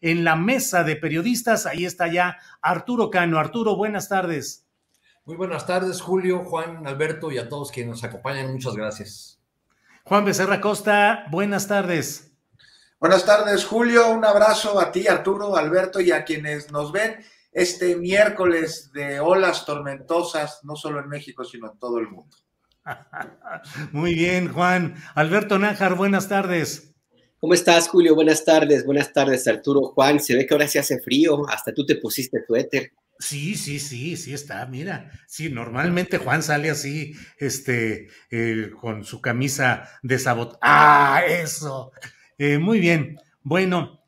en la mesa de periodistas. Ahí está ya Arturo Cano. Arturo, buenas tardes. Muy buenas tardes, Julio, Juan, Alberto y a todos quienes nos acompañan. Muchas gracias. Juan Becerra Costa, buenas tardes. Buenas tardes, Julio. Un abrazo a ti, Arturo, Alberto y a quienes nos ven este miércoles de olas tormentosas, no solo en México, sino en todo el mundo. Muy bien, Juan. Alberto Nájar, buenas tardes. ¿Cómo estás, Julio? Buenas tardes, Arturo, Juan. Se ve que ahora sí hace frío, hasta tú te pusiste suéter. Sí está, mira. Sí, normalmente Juan sale así, con su camisa de sabot. ¡Ah, eso! Muy bien. Bueno,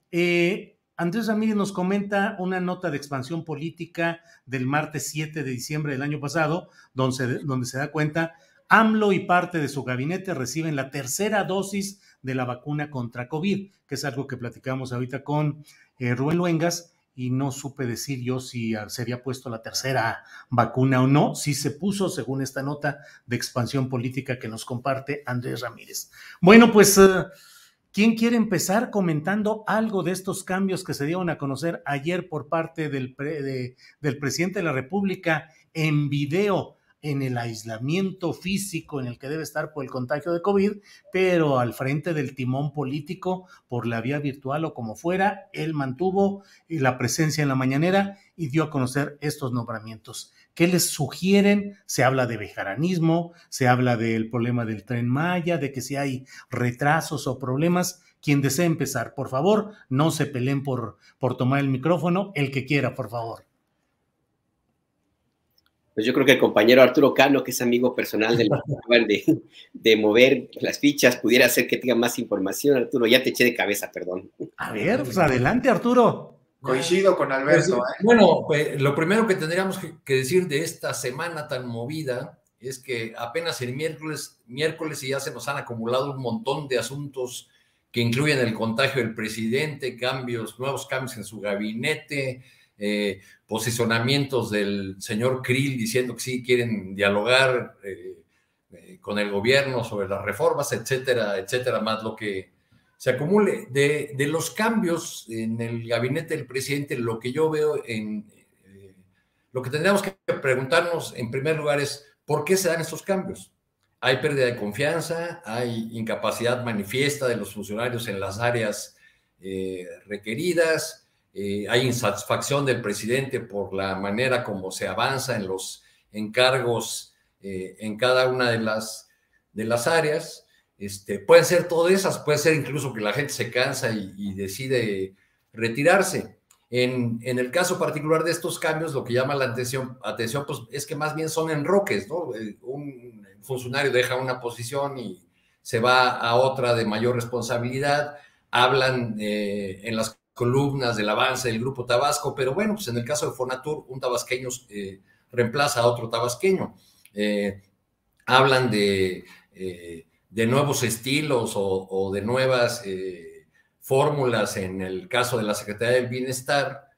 Andrés Ramírez nos comenta una nota de expansión política del martes 7 de diciembre del año pasado, donde se da cuenta, AMLO y parte de su gabinete reciben la tercera dosis de la vacuna contra COVID, que es algo que platicamos ahorita con Rubén Luengas, y no supe decir yo si se había puesto la tercera vacuna o no. Sí se puso, según esta nota de expansión política que nos comparte Andrés Ramírez. Bueno, pues, ¿quién quiere empezar comentando algo de estos cambios que se dieron a conocer ayer por parte del presidente de la República en video, en el aislamiento físico en el que debe estar por el contagio de COVID, pero al frente del timón político, por la vía virtual o como fuera, él mantuvo la presencia en la mañanera y dio a conocer estos nombramientos? ¿Qué les sugieren? Se habla de bejaranismo, se habla del problema del Tren Maya, de que si hay retrasos o problemas. Quien desee empezar, por favor, no se peleen por tomar el micrófono, el que quiera, por favor. Pues yo creo que el compañero Arturo Cano, que es amigo personal de mover las fichas, pudiera hacer que tenga más información. Arturo, ya te eché de cabeza, perdón. A ver, pues adelante, Arturo. Coincido con Alberto. Bueno, pues lo primero que tendríamos que decir de esta semana tan movida es que apenas el miércoles y ya se nos han acumulado un montón de asuntos que incluyen el contagio del presidente, nuevos cambios en su gabinete, posicionamientos del señor Krill diciendo que sí quieren dialogar con el gobierno sobre las reformas, etcétera, más lo que se acumule. De los cambios en el gabinete del presidente, lo que yo veo lo que tendríamos que preguntarnos en primer lugar es ¿por qué se dan estos cambios? Hay pérdida de confianza, hay incapacidad manifiesta de los funcionarios en las áreas requeridas, hay insatisfacción del presidente por la manera como se avanza en los encargos en cada una de las áreas. Pueden ser todas esas, puede ser incluso que la gente se cansa y decide retirarse. En el caso particular de estos cambios, lo que llama la atención pues, es que más bien son enroques, ¿no? Un funcionario deja una posición y se va a otra de mayor responsabilidad, hablan en las columnas del avance del Grupo Tabasco, pero bueno, pues en el caso de Fonatur, un tabasqueño reemplaza a otro tabasqueño. Hablan de nuevos estilos o de nuevas fórmulas en el caso de la Secretaría del Bienestar,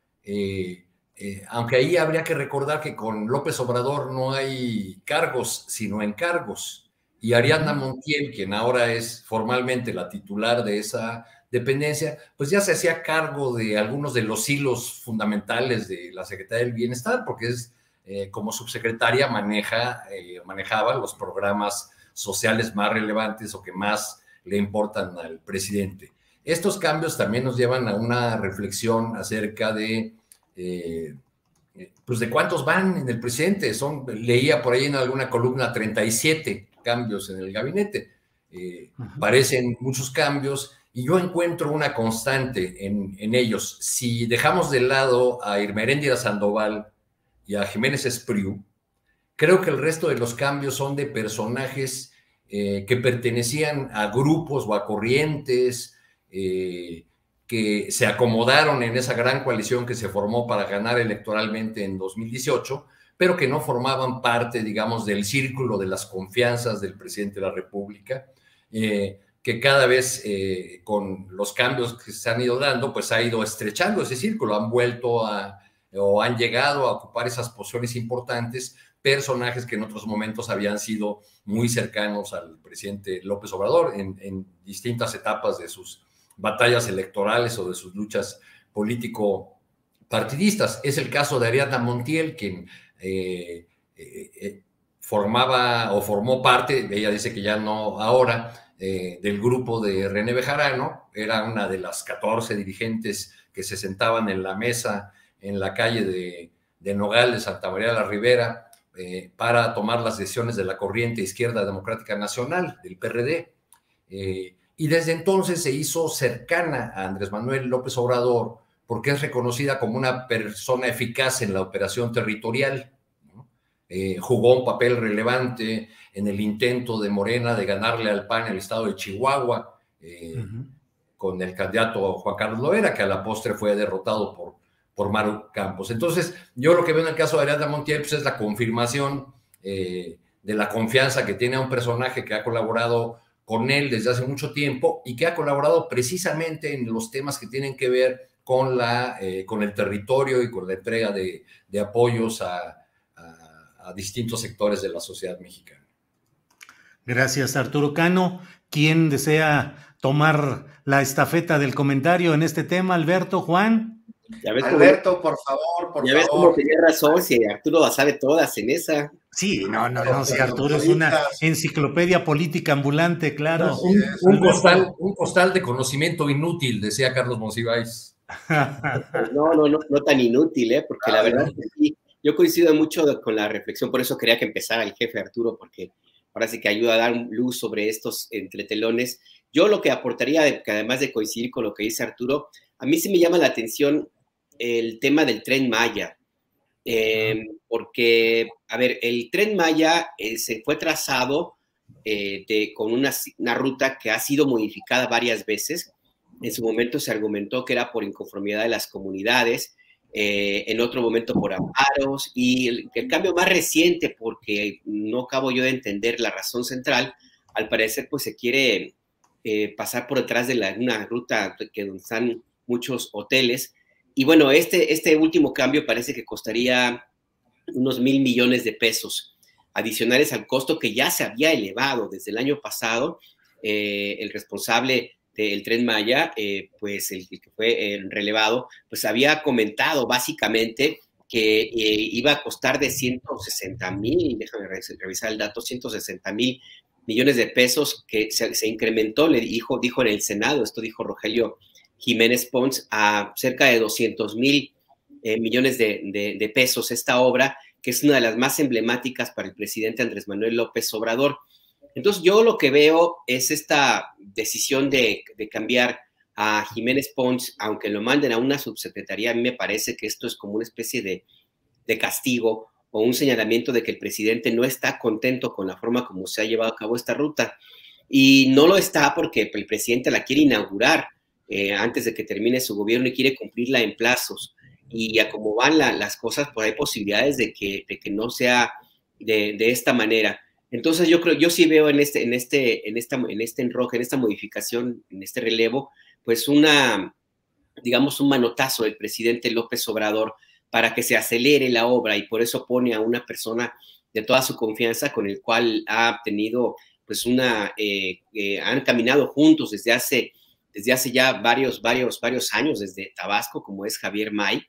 aunque ahí habría que recordar que con López Obrador no hay cargos, sino encargos. Y Ariadna Montiel, quien ahora es formalmente la titular de esa dependencia, pues ya se hacía cargo de algunos de los hilos fundamentales de la Secretaría del Bienestar, porque es como subsecretaria manejaba los programas sociales más relevantes o que más le importan al presidente. Estos cambios también nos llevan a una reflexión acerca de pues de cuántos van en el presidente. Leía por ahí en alguna columna 37 cambios en el gabinete. Parecen muchos cambios y yo encuentro una constante en ellos. Si dejamos de lado a Irma Heréndira Sandoval y a Jiménez Espriu, creo que el resto de los cambios son de personajes que pertenecían a grupos o a corrientes que se acomodaron en esa gran coalición que se formó para ganar electoralmente en 2018, pero que no formaban parte, digamos, del círculo de las confianzas del presidente de la República, que cada vez con los cambios que se han ido dando, pues ha ido estrechando ese círculo, han vuelto o han llegado a ocupar esas posiciones importantes, personajes que en otros momentos habían sido muy cercanos al presidente López Obrador en distintas etapas de sus batallas electorales o de sus luchas político-partidistas. Es el caso de Ariadna Montiel, quien formó parte, ella dice que ya no ahora, del grupo de René Bejarano. Era una de las 14 dirigentes que se sentaban en la mesa en la calle de Nogal de Santa María de la Ribera para tomar las decisiones de la corriente Izquierda Democrática Nacional, del PRD. Y desde entonces se hizo cercana a Andrés Manuel López Obrador porque es reconocida como una persona eficaz en la operación territorial, ¿no? Jugó un papel relevante en el intento de Morena de ganarle al PAN en el estado de Chihuahua, con el candidato Juan Carlos Loera, que a la postre fue derrotado por Maru Campos. Entonces, yo lo que veo en el caso de Ariadna Montiel pues, es la confirmación de la confianza que tiene a un personaje que ha colaborado con él desde hace mucho tiempo y que ha colaborado precisamente en los temas que tienen que ver con el territorio y con la entrega de apoyos a distintos sectores de la sociedad mexicana. Gracias, Arturo Cano. ¿Quién desea tomar la estafeta del comentario en este tema? Alberto, Juan. Alberto, por favor, ya ves cómo tenía razón, si Arturo la sabe todas en esa. Sí, no, si Arturo es una enciclopedia política ambulante, claro. Un costal de conocimiento inútil, decía Carlos Monsiváis. No tan inútil, porque la verdad es que sí, yo coincido mucho con la reflexión, por eso quería que empezara el jefe Arturo, porque ahora sí que ayuda a dar luz sobre estos entretelones. Yo lo que aportaría, que además de coincidir con lo que dice Arturo, a mí sí me llama la atención el tema del Tren Maya, porque, a ver, el Tren Maya se fue trazado con una ruta que ha sido modificada varias veces. En su momento se argumentó que era por inconformidad de las comunidades, en otro momento por amparos, y el cambio más reciente, porque no acabo yo de entender la razón central, al parecer pues se quiere pasar por detrás de una ruta donde están muchos hoteles, y bueno, este último cambio parece que costaría unos 1,000 millones de pesos, adicionales al costo que ya se había elevado desde el año pasado. El responsable del Tren Maya, pues el que fue relevado, pues había comentado básicamente que iba a costar de 160,000, déjame revisar el dato, 160,000 millones de pesos, que se incrementó, dijo en el Senado, esto dijo Rogelio Jiménez Pons, a cerca de 200,000 millones de pesos esta obra, que es una de las más emblemáticas para el presidente Andrés Manuel López Obrador. Entonces, yo lo que veo es esta decisión de cambiar a Jiménez Pons, aunque lo manden a una subsecretaría. A mí me parece que esto es como una especie de castigo o un señalamiento de que el presidente no está contento con la forma como se ha llevado a cabo esta ruta. Y no lo está porque el presidente la quiere inaugurar antes de que termine su gobierno y quiere cumplirla en plazos. Y a cómo van las cosas, pues hay posibilidades de que no sea de esta manera. Entonces yo sí veo en este enroque, en esta modificación, en este relevo, pues digamos un manotazo del presidente López Obrador para que se acelere la obra, y por eso pone a una persona de toda su confianza con el cual ha tenido pues han caminado juntos desde hace ya varios años, desde Tabasco, como es Javier May.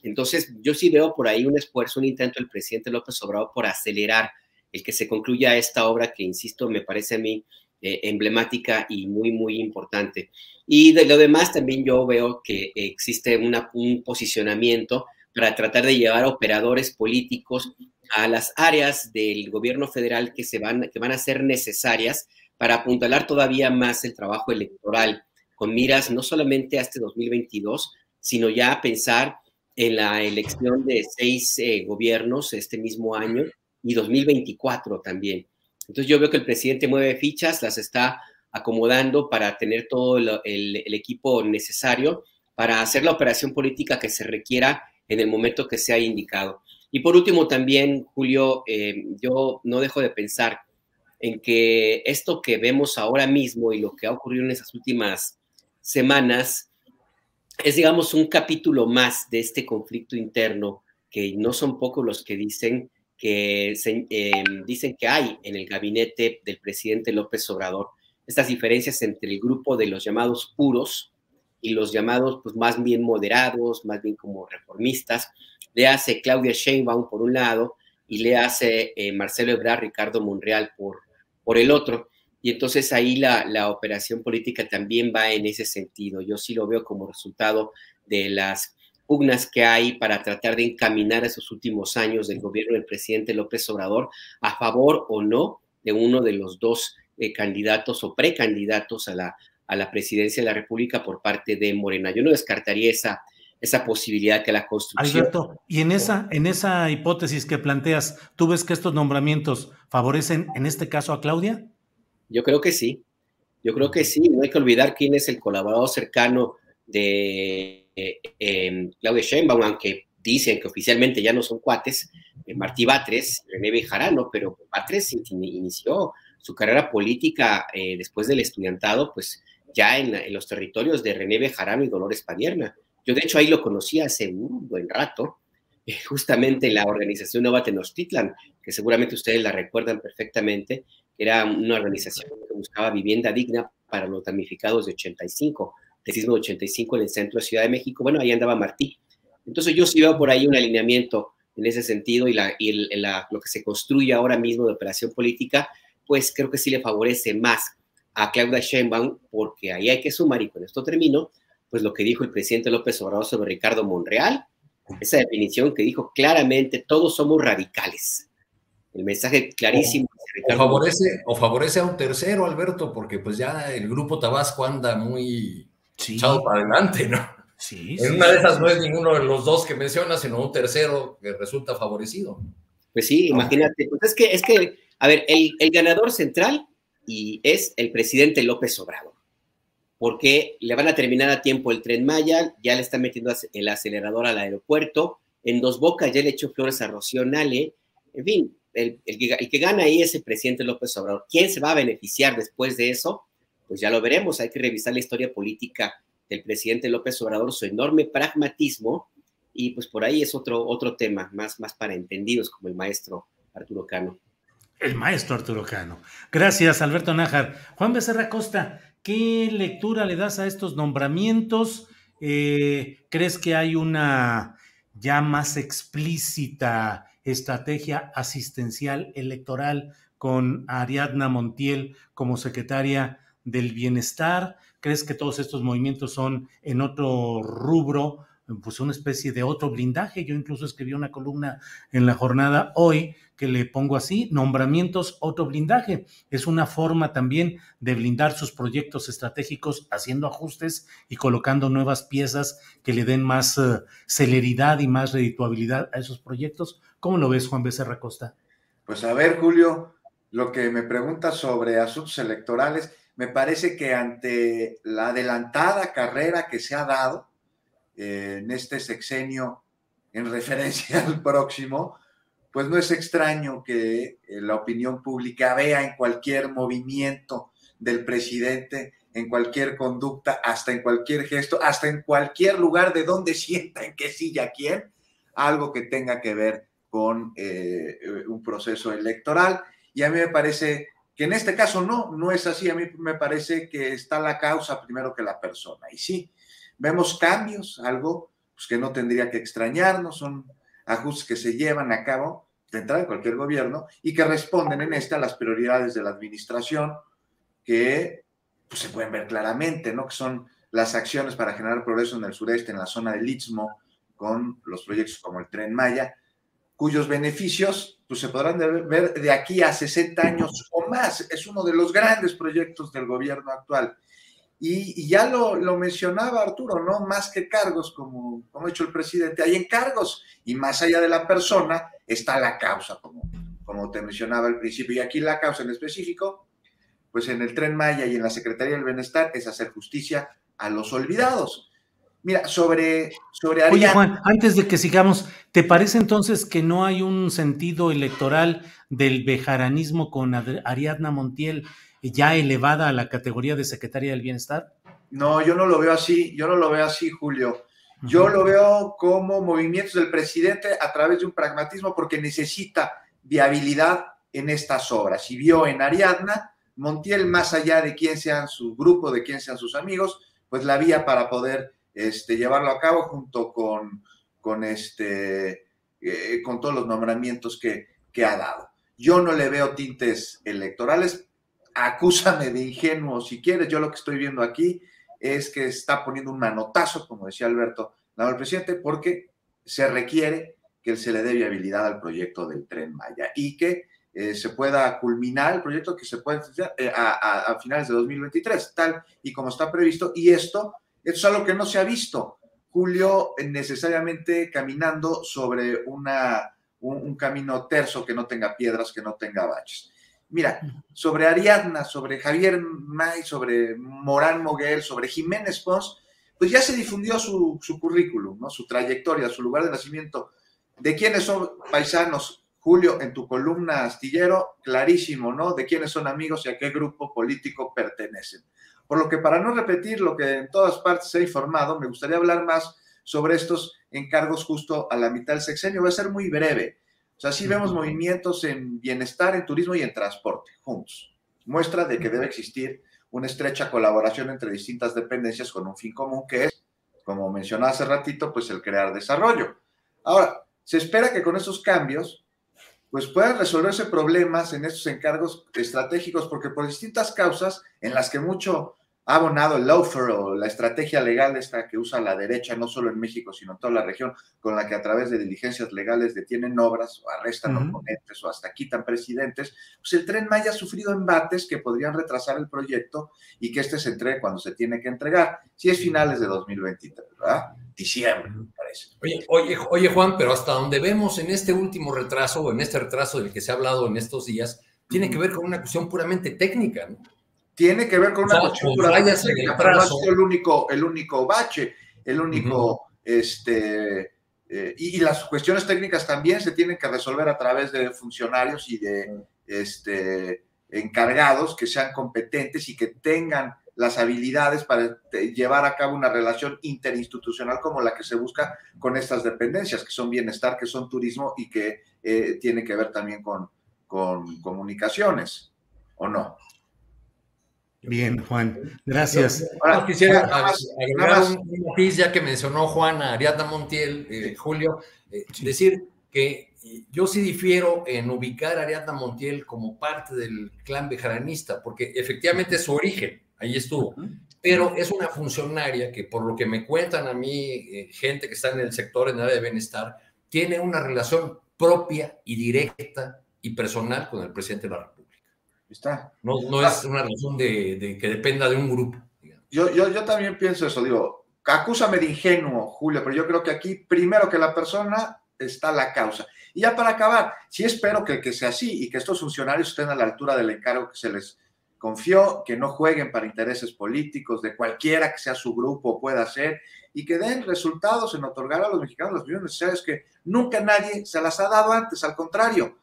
Entonces yo sí veo por ahí un esfuerzo, un intento del presidente López Obrador por acelerar el que se concluya esta obra que, insisto, me parece a mí emblemática y muy, muy importante. Y de lo demás también yo veo que existe un posicionamiento para tratar de llevar operadores políticos a las áreas del gobierno federal que van a ser necesarias para apuntalar todavía más el trabajo electoral, con miras no solamente a este 2022, sino ya a pensar en la elección de 6 gobiernos este mismo año, y 2024 también. Entonces yo veo que el presidente mueve fichas, las está acomodando para tener todo el equipo necesario para hacer la operación política que se requiera en el momento que sea indicado. Y por último también, Julio, yo no dejo de pensar en que esto que vemos ahora mismo y lo que ha ocurrido en esas últimas semanas es, digamos, un capítulo más de este conflicto interno, que no son pocos los que dicen que hay en el gabinete del presidente López Obrador, estas diferencias entre el grupo de los llamados puros, y los llamados pues más bien moderados, más bien como reformistas, le hace Claudia Sheinbaum por un lado y le hace Marcelo Ebrard, Ricardo Monreal por el otro. Y entonces ahí la operación política también va en ese sentido. Yo sí lo veo como resultado de las pugnas que hay para tratar de encaminar esos últimos años del gobierno del presidente López Obrador a favor o no de uno de los dos candidatos o precandidatos a la presidencia de la República por parte de Morena. Yo no descartaría esa posibilidad que la construcción... Alberto, y en esa hipótesis que planteas, ¿tú ves que estos nombramientos favorecen en este caso a Claudia? Yo creo que sí. Yo creo que sí. No hay que olvidar quién es el colaborador cercano de Claudia Sheinbaum, aunque dicen que oficialmente ya no son cuates, Martí Batres, René Bejarano, pero Batres inició su carrera política después del estudiantado, pues ya en los territorios de René Bejarano y Dolores Padierna. Yo de hecho ahí lo conocí hace un buen rato, justamente en la organización Nueva Tenochtitlan, que seguramente ustedes la recuerdan perfectamente. Era una organización que buscaba vivienda digna para los damnificados de 85, del sismo de 85 en el centro de Ciudad de México. Bueno, ahí andaba Martí. Entonces yo sí veo por ahí un alineamiento en ese sentido y lo que se construye ahora mismo de operación política, pues creo que sí le favorece más a Claudia Sheinbaum, porque ahí hay que sumar, y con esto termino, pues lo que dijo el presidente López Obrador sobre Ricardo Monreal, esa definición que dijo claramente, todos somos radicales. El mensaje clarísimo. O favorece a un tercero, Alberto, porque pues ya el Grupo Tabasco anda muy echado para adelante, ¿no? Sí, en una de esas no es ninguno de los dos que mencionas, sino un tercero que resulta favorecido. Pues sí, imagínate. Pues es que, a ver, el ganador central es el presidente López Obrador, porque le van a terminar a tiempo el Tren Maya, ya le están metiendo el acelerador al aeropuerto, en Dos Bocas ya le echó flores a Rocío Nale, en fin, el que gana ahí es el presidente López Obrador. ¿Quién se va a beneficiar después de eso? Pues ya lo veremos, hay que revisar la historia política del presidente López Obrador, su enorme pragmatismo, y pues por ahí es otro tema, más para entendidos, como el maestro Arturo Cano. El maestro Arturo Cano. Gracias, Alberto Nájar. Juan Becerra Costa, ¿qué lectura le das a estos nombramientos? ¿Crees que hay una ya más explícita estrategia asistencial electoral con Ariadna Montiel como secretaria del Bienestar? ¿Crees que todos estos movimientos son en otro rubro, pues una especie de otro blindaje? Yo incluso escribí una columna en La Jornada hoy que le pongo así: nombramientos, otro blindaje. Es una forma también de blindar sus proyectos estratégicos, haciendo ajustes y colocando nuevas piezas que le den más celeridad y más redituabilidad a esos proyectos. ¿Cómo lo ves, Juan Becerra Costa? Pues a ver, Julio, lo que me preguntas sobre asuntos electorales, me parece que ante la adelantada carrera que se ha dado en este sexenio en referencia al próximo, pues no es extraño que la opinión pública vea en cualquier movimiento del presidente, en cualquier conducta, hasta en cualquier gesto, hasta en cualquier lugar de donde sienta en qué silla quién, algo que tenga que ver con un proceso electoral. Y a mí me parece que en este caso no es así. A mí me parece que está la causa primero que la persona. Y sí, vemos cambios, algo pues, que no tendría que extrañarnos, son ajustes que se llevan a cabo de entrada en cualquier gobierno y que responden en a las prioridades de la administración que pues, se pueden ver claramente, ¿no? Que son las acciones para generar progreso en el sureste, en la zona del Istmo, con los proyectos como el Tren Maya, cuyos beneficios pues, se podrán ver de aquí a 60 años o más. Es uno de los grandes proyectos del gobierno actual. Y ya lo mencionaba Arturo, ¿no? Más que cargos, como ha dicho el presidente, hay encargos, y más allá de la persona está la causa, como te mencionaba al principio. Y aquí la causa en específico, pues en el Tren Maya y en la Secretaría del Bienestar, es hacer justicia a los olvidados. Mira, sobre Ariadna... Oye, Juan, antes de que sigamos, ¿te parece entonces que no hay un sentido electoral del bejaranismo con Ariadna Montiel ya elevada a la categoría de secretaria del Bienestar? No, yo no lo veo así, Julio. Yo lo veo como movimientos del presidente a través de un pragmatismo porque necesita viabilidad en estas obras. Y vio en Ariadna Montiel, más allá de quién sean su grupo, de quién sean sus amigos, pues la vía para poder llevarlo a cabo junto con todos los nombramientos que ha dado. Yo no le veo tintes electorales, acúsame de ingenuo si quieres, yo lo que estoy viendo aquí es que está poniendo un manotazo, como decía Alberto, al presidente, porque se requiere que se le dé viabilidad al proyecto del Tren Maya y que se pueda culminar el proyecto, que se pueda a finales de 2023, tal y como está previsto, y esto es algo que no se ha visto, Julio, necesariamente caminando sobre un camino terso que no tenga piedras, que no tenga baches. Mira, sobre Ariadna, sobre Javier May, sobre Morán Moguel, sobre Jiménez Pons, pues ya se difundió su currículum, ¿no? Su trayectoria, su lugar de nacimiento. ¿De quiénes son paisanos? Julio, en tu columna Astillero, clarísimo, ¿no? De quiénes son amigos y a qué grupo político pertenecen. Por lo que, para no repetir lo que en todas partes se ha informado, me gustaría hablar más sobre estos encargos justo a la mitad del sexenio. Voy a ser muy breve. O sea, sí vemos movimientos en bienestar, en turismo y en transporte, juntos. Muestra de que debe existir una estrecha colaboración entre distintas dependencias con un fin común, que es, como mencionaba hace ratito, pues el crear desarrollo. Ahora, se espera que con estos cambios pues puedan resolverse problemas en estos encargos estratégicos, porque por distintas causas en las que mucho ha abonado el lawfare o la estrategia legal esta que usa la derecha, no solo en México, sino en toda la región, con la que a través de diligencias legales detienen obras o arrestan oponentes o hasta quitan presidentes, pues el Tren Maya ha sufrido embates que podrían retrasar el proyecto y que se entregue cuando se tiene que entregar. Si es finales de 2023, ¿verdad? Diciembre, me parece. Oye, Juan, pero hasta donde vemos en este último retraso, o en este retraso del que se ha hablado en estos días, tiene que ver con una cuestión puramente técnica, ¿no? Tiene que ver con una cuestión puramente técnica, pero no ha sido el único bache, el único, y las cuestiones técnicas también se tienen que resolver a través de funcionarios y de encargados que sean competentes y que tengan las habilidades para llevar a cabo una relación interinstitucional como la que se busca con estas dependencias, que son bienestar, que son turismo y que tiene que ver también con comunicaciones, ¿o no? Bien, Juan, gracias. Ahora quisiera agregar un matiz, ya que mencionó Juan a Ariadna Montiel, Julio, decir que yo sí difiero en ubicar a Ariadna Montiel como parte del clan bejaranista, porque efectivamente es su origen, ahí estuvo, pero es una funcionaria que, por lo que me cuentan a mí, gente que está en el sector, en el área de bienestar, tiene una relación propia y directa y personal con el presidente de la República. Está. No es una razón de que dependa de un grupo. Yo también pienso eso, digo, acúsame de ingenuo, Julio, pero yo creo que aquí, primero que la persona, está la causa. Y ya para acabar, sí espero que sea así y que estos funcionarios estén a la altura del encargo que se les confió, que no jueguen para intereses políticos de cualquiera que sea su grupo pueda ser, y que den resultados en otorgar a los mexicanos las millones necesarias que nunca nadie se las ha dado antes, al contrario.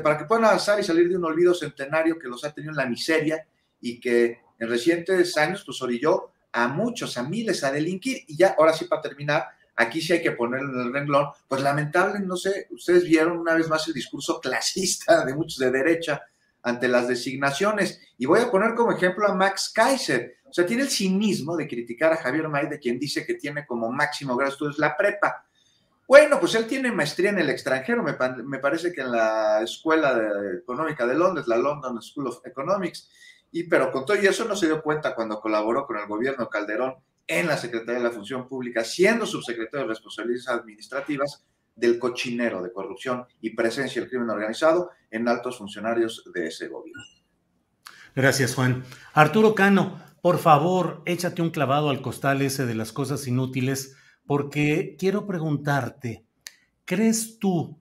Para que puedan avanzar y salir de un olvido centenario que los ha tenido en la miseria y que en recientes años pues orilló a muchos, a miles a delinquir. Y ya, ahora sí, para terminar, aquí sí hay que ponerlo en el renglón, pues lamentable, no sé, ustedes vieron una vez más el discurso clasista de muchos de derecha ante las designaciones, y voy a poner como ejemplo a Max Kaiser. O sea, tiene el cinismo de criticar a Javier May, de quien dice que tiene como máximo grado de estudios la prepa. Bueno, pues él tiene maestría en el extranjero, me parece que en la Escuela Económica de Londres, la London School of Economics, pero con todo y eso no se dio cuenta cuando colaboró con el gobierno Calderón en la Secretaría de la Función Pública, siendo subsecretario de Responsabilidades Administrativas, del cochinero de corrupción y presencia del crimen organizado en altos funcionarios de ese gobierno. Gracias, Juan. Arturo Cano, por favor, échate un clavado al costal ese de las cosas inútiles, porque quiero preguntarte, ¿crees tú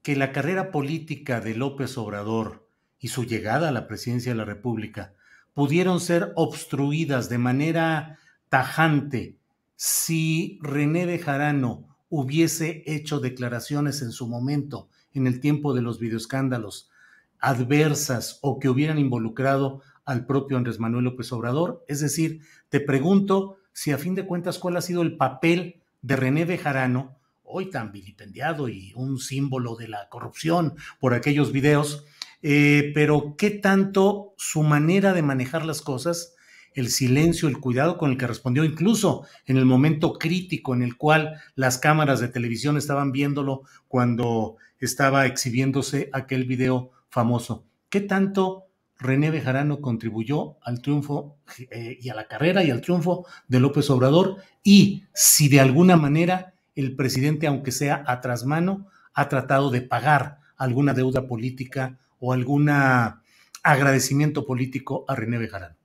que la carrera política de López Obrador y su llegada a la presidencia de la República pudieron ser obstruidas de manera tajante si René Bejarano hubiese hecho declaraciones en su momento, en el tiempo de los videoescándalos, adversas o que hubieran involucrado al propio Andrés Manuel López Obrador? Es decir, te pregunto si a fin de cuentas cuál ha sido el papel de René Bejarano, hoy tan vilipendiado y un símbolo de la corrupción por aquellos videos, pero qué tanto su manera de manejar las cosas el silencio, el cuidado con el que respondió, incluso en el momento crítico en el cual las cámaras de televisión estaban viéndolo cuando estaba exhibiéndose aquel video famoso. ¿Qué tanto René Bejarano contribuyó al triunfo y a la carrera y al triunfo de López Obrador? Y si de alguna manera el presidente, aunque sea a trasmano, ha tratado de pagar alguna deuda política o algún agradecimiento político a René Bejarano.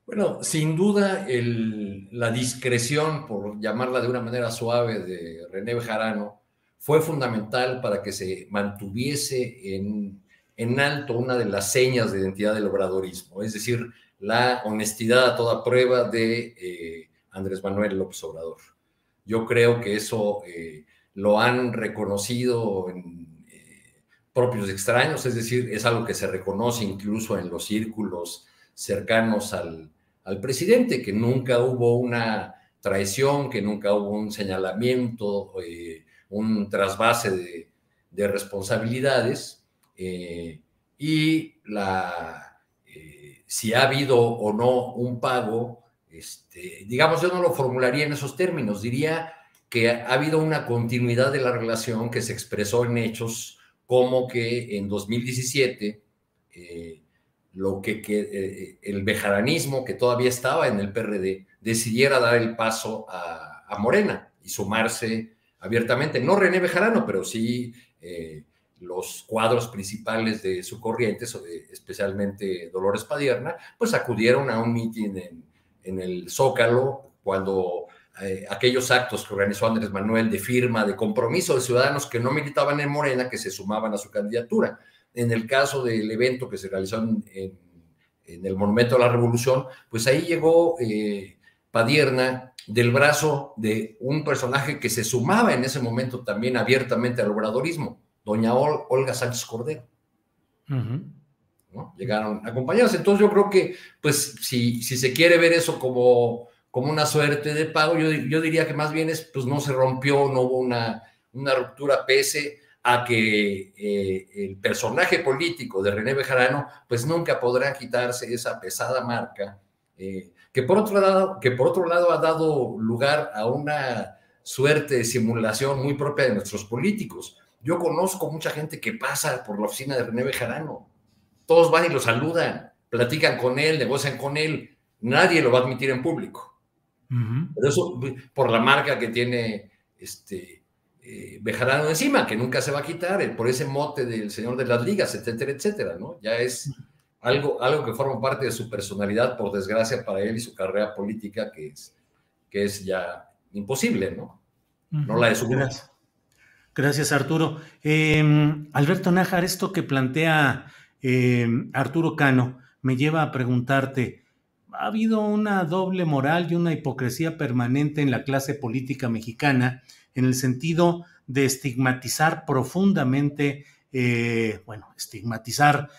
Bueno, sin duda la discreción, por llamarla de una manera suave, de René Bejarano fue fundamental para que se mantuviese en alto una de las señas de identidad del obradorismo, es decir, la honestidad a toda prueba de Andrés Manuel López Obrador. Yo creo que eso lo han reconocido propios extraños, es decir, es algo que se reconoce incluso en los círculos cercanos al presidente, que nunca hubo una traición, que nunca hubo un señalamiento, un trasvase de responsabilidades, y si ha habido o no un pago, digamos, yo no lo formularía en esos términos, diría que ha habido una continuidad de la relación que se expresó en hechos, como que en 2017 el bejaranismo, que todavía estaba en el PRD, decidiera dar el paso a Morena y sumarse abiertamente, no René Bejarano, pero sí los cuadros principales de su corriente, especialmente Dolores Padierna, pues acudieron a un mitin en el Zócalo cuando aquellos actos que organizó Andrés Manuel de firma, de compromiso de ciudadanos que no militaban en Morena, que se sumaban a su candidatura. En el caso del evento que se realizó en el Monumento a la Revolución, pues ahí llegó Padierna del brazo de un personaje que se sumaba en ese momento también abiertamente al obradorismo, doña Olga Sánchez Cordero. ¿No? Llegaron acompañados. Entonces yo creo que, pues, si se quiere ver eso como una suerte de pago, yo diría que más bien pues no se rompió, no hubo una ruptura, pese a que el personaje político de René Bejarano pues nunca podrá quitarse esa pesada marca, que por otro lado ha dado lugar a una suerte de simulación muy propia de nuestros políticos. Yo conozco mucha gente que pasa por la oficina de René Bejarano, todos van y lo saludan, platican con él, negocian con él, nadie lo va a admitir en público. Pero eso por la marca que tiene Bejarano encima, que nunca se va a quitar, por ese mote del señor de las ligas, etcétera, etcétera, ¿no? Ya es algo que forma parte de su personalidad, por desgracia para él y su carrera política, que es ya imposible, ¿no? No la de su grupo. Gracias, Arturo. Alberto Nájar, esto que plantea Arturo Cano me lleva a preguntarte, ¿ha habido una doble moral y una hipocresía permanente en la clase política mexicana en el sentido de estigmatizar profundamente, estigmatizar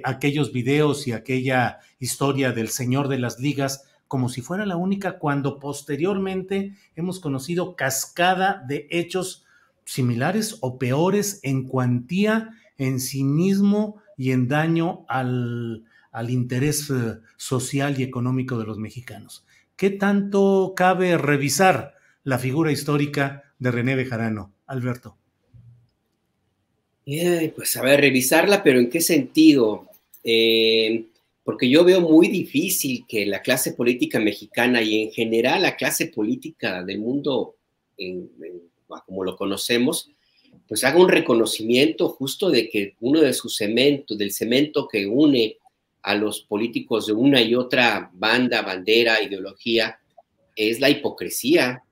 aquellos videos y aquella historia del señor de las ligas como si fuera la única, cuando posteriormente hemos conocido cascada de hechos similares o peores en cuantía, en cinismo y en daño al interés social y económico de los mexicanos? ¿Qué tanto cabe revisar la figura histórica de René Bejarano, Alberto? Pues a ver, revisarla, pero ¿en qué sentido? Porque yo veo muy difícil que la clase política mexicana y en general la clase política del mundo, como lo conocemos, pues haga un reconocimiento justo de que uno de sus cementos, del cemento que une a los políticos de una y otra bandera, ideología, es la hipocresía.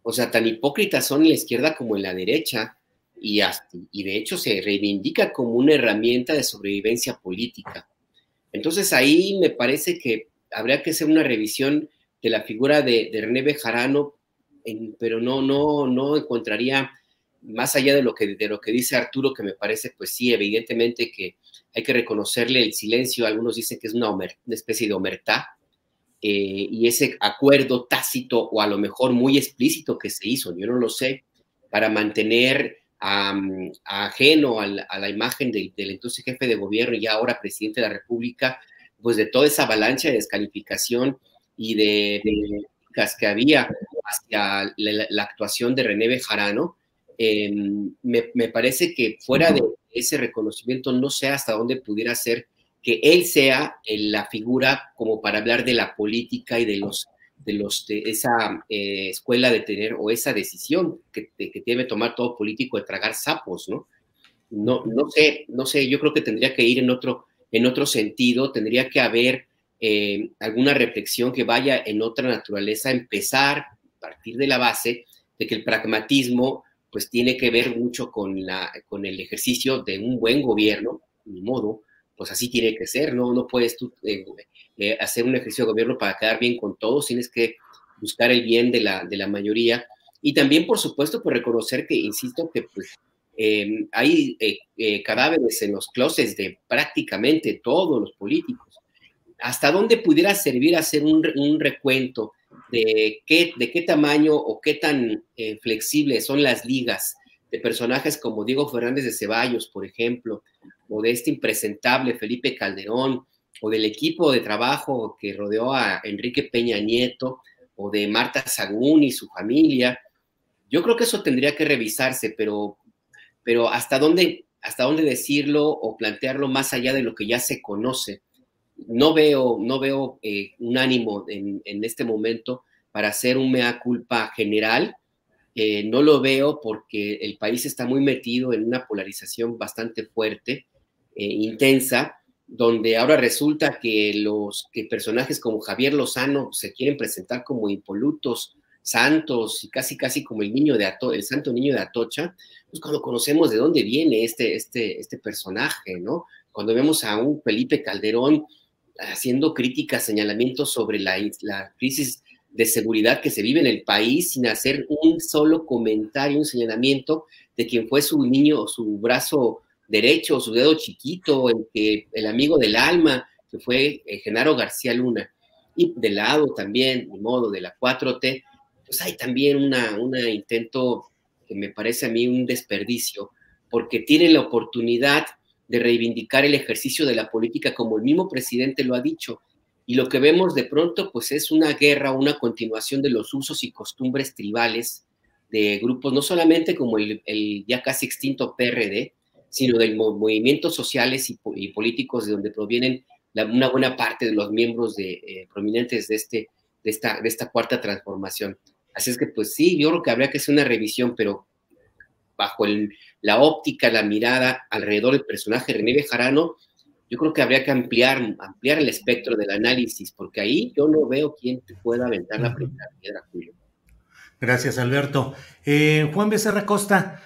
O sea, tan hipócritas son en la izquierda como en la derecha, y de hecho se reivindica como una herramienta de sobrevivencia política. Entonces ahí me parece que habría que hacer una revisión de la figura de René Bejarano, pero no encontraría, más allá de lo que dice Arturo, que me parece, pues sí, evidentemente que hay que reconocerle el silencio. Algunos dicen que es una especie de omertá, y ese acuerdo tácito o a lo mejor muy explícito que se hizo, yo no lo sé, para mantener ajeno a la imagen del entonces jefe de gobierno y ahora presidente de la República, pues de toda esa avalancha de descalificación y de que había hacia la actuación de René Bejarano, me parece que fuera de ese reconocimiento no sé hasta dónde pudiera ser que él sea la figura como para hablar de la política y de esa escuela de tener, o esa decisión que debe tomar todo político de tragar sapos, ¿no? No sé, yo creo que tendría que ir en otro sentido, tendría que haber alguna reflexión que vaya en otra naturaleza, empezar a partir de la base de que el pragmatismo pues tiene que ver mucho con el ejercicio de un buen gobierno, ni modo, pues así tiene que ser, no puedes tú hacer un ejercicio de gobierno para quedar bien con todos, tienes que buscar el bien de la mayoría, y también, por supuesto, pues reconocer que, insisto, que pues hay cadáveres en los closets de prácticamente todos los políticos. ¿Hasta dónde pudiera servir hacer un recuento de qué tamaño o qué tan flexibles son las ligas de personajes como Diego Fernández de Ceballos, por ejemplo, o de este impresentable Felipe Calderón, o del equipo de trabajo que rodeó a Enrique Peña Nieto, o de Marta Sagún y su familia? Yo creo que eso tendría que revisarse, pero ¿hasta dónde decirlo o plantearlo más allá de lo que ya se conoce? No veo un ánimo en este momento para hacer un mea culpa general. No lo veo porque el país está muy metido en una polarización bastante fuerte, intensa, donde ahora resulta que personajes como Javier Lozano se quieren presentar como impolutos, santos, y casi como el santo niño de Atocha, pues cuando conocemos de dónde viene este personaje, ¿no? Cuando vemos a un Felipe Calderón haciendo críticas, señalamientos sobre la crisis de seguridad que se vive en el país sin hacer un solo comentario, un señalamiento de quien fue su niño, su brazo derecho, su dedo chiquito, el amigo del alma, que fue Genaro García Luna. Y del lado también, de modo, de la 4T, pues hay también un intento que me parece a mí un desperdicio, porque tienen la oportunidad de reivindicar el ejercicio de la política como el mismo presidente lo ha dicho, y lo que vemos de pronto pues es una guerra, una continuación de los usos y costumbres tribales de grupos, no solamente como el ya casi extinto PRD, sino de movimientos sociales y políticos de donde provienen una buena parte de los miembros prominentes de esta cuarta transformación. Así es que pues sí, yo creo que habría que hacer una revisión, pero bajo la óptica, la mirada alrededor del personaje René Bejarano, yo creo que habría que ampliar el espectro del análisis, porque ahí yo no veo quién te pueda aventar la primera piedra, Julio. Gracias, Alberto. Juan Becerra Costa,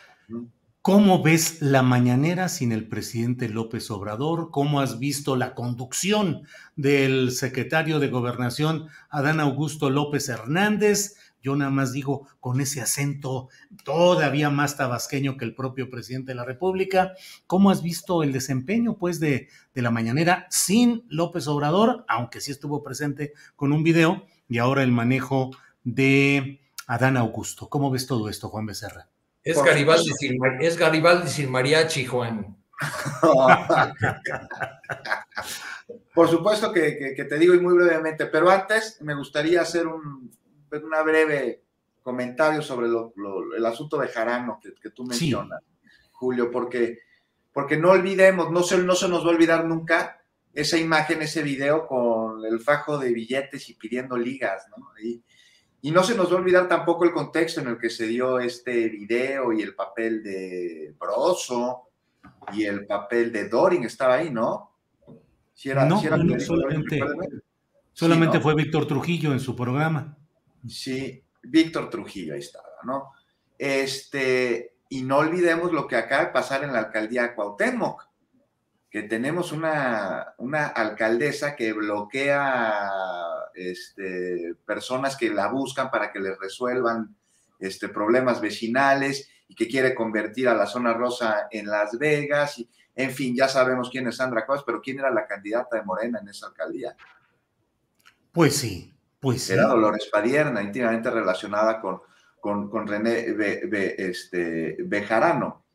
¿cómo ves la mañanera sin el presidente López Obrador? ¿Cómo has visto la conducción del secretario de Gobernación, Adán Augusto López Hernández? Yo nada más digo, con ese acento todavía más tabasqueño que el propio presidente de la República. ¿Cómo has visto el desempeño, pues, de la mañanera sin López Obrador, aunque sí estuvo presente con un video, y ahora el manejo de Adán Augusto? ¿Cómo ves todo esto, Juan Becerra? Es Garibaldi sin mariachi, Juan. Por supuesto que te digo, y muy brevemente, pero antes me gustaría hacer una breve comentario sobre el asunto de Bejarano que tú mencionas, sí. Julio, porque no olvidemos, no se nos va a olvidar nunca esa imagen, ese video con el fajo de billetes y pidiendo ligas, ¿no? Y no se nos va a olvidar tampoco el contexto en el que se dio este video y el papel de Broso y el papel de Dorin estaba ahí, ¿no? Solamente ¿no? Fue Víctor Trujillo en su programa. Sí, Víctor Trujillo, ahí estaba, ¿no? Y no olvidemos lo que acaba de pasar en la alcaldía Cuauhtémoc, que tenemos una alcaldesa que bloquea personas que la buscan para que les resuelvan problemas vecinales y que quiere convertir a la zona rosa en Las Vegas. Y, en fin, ya sabemos quién es Sandra Cuevas, pero ¿quién era la candidata de Morena en esa alcaldía? Pues sí. Era Dolores Padierna, íntimamente relacionada con René Bejarano.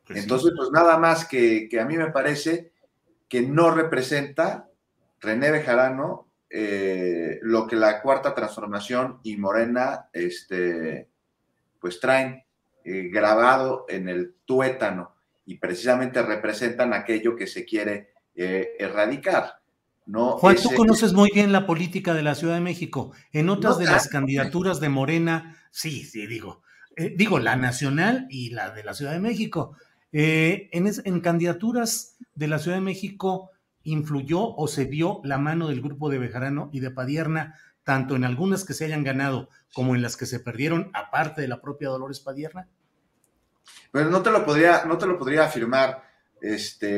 Pues entonces, sí. Pues nada más que a mí me parece que no representa René Bejarano, lo que la Cuarta Transformación y Morena pues traen grabado en el tuétano, y precisamente representan aquello que se quiere erradicar. ¿No? Juan, tú conoces muy bien la política de la Ciudad de México. En otras de las candidaturas de Morena, sí, digo la nacional y la de la Ciudad de México. En candidaturas de la Ciudad de México, ¿influyó o se vio la mano del grupo de Bejarano y de Padierna, tanto en algunas que se hayan ganado como en las que se perdieron, aparte de la propia Dolores Padierna? Pero no te lo podría afirmar,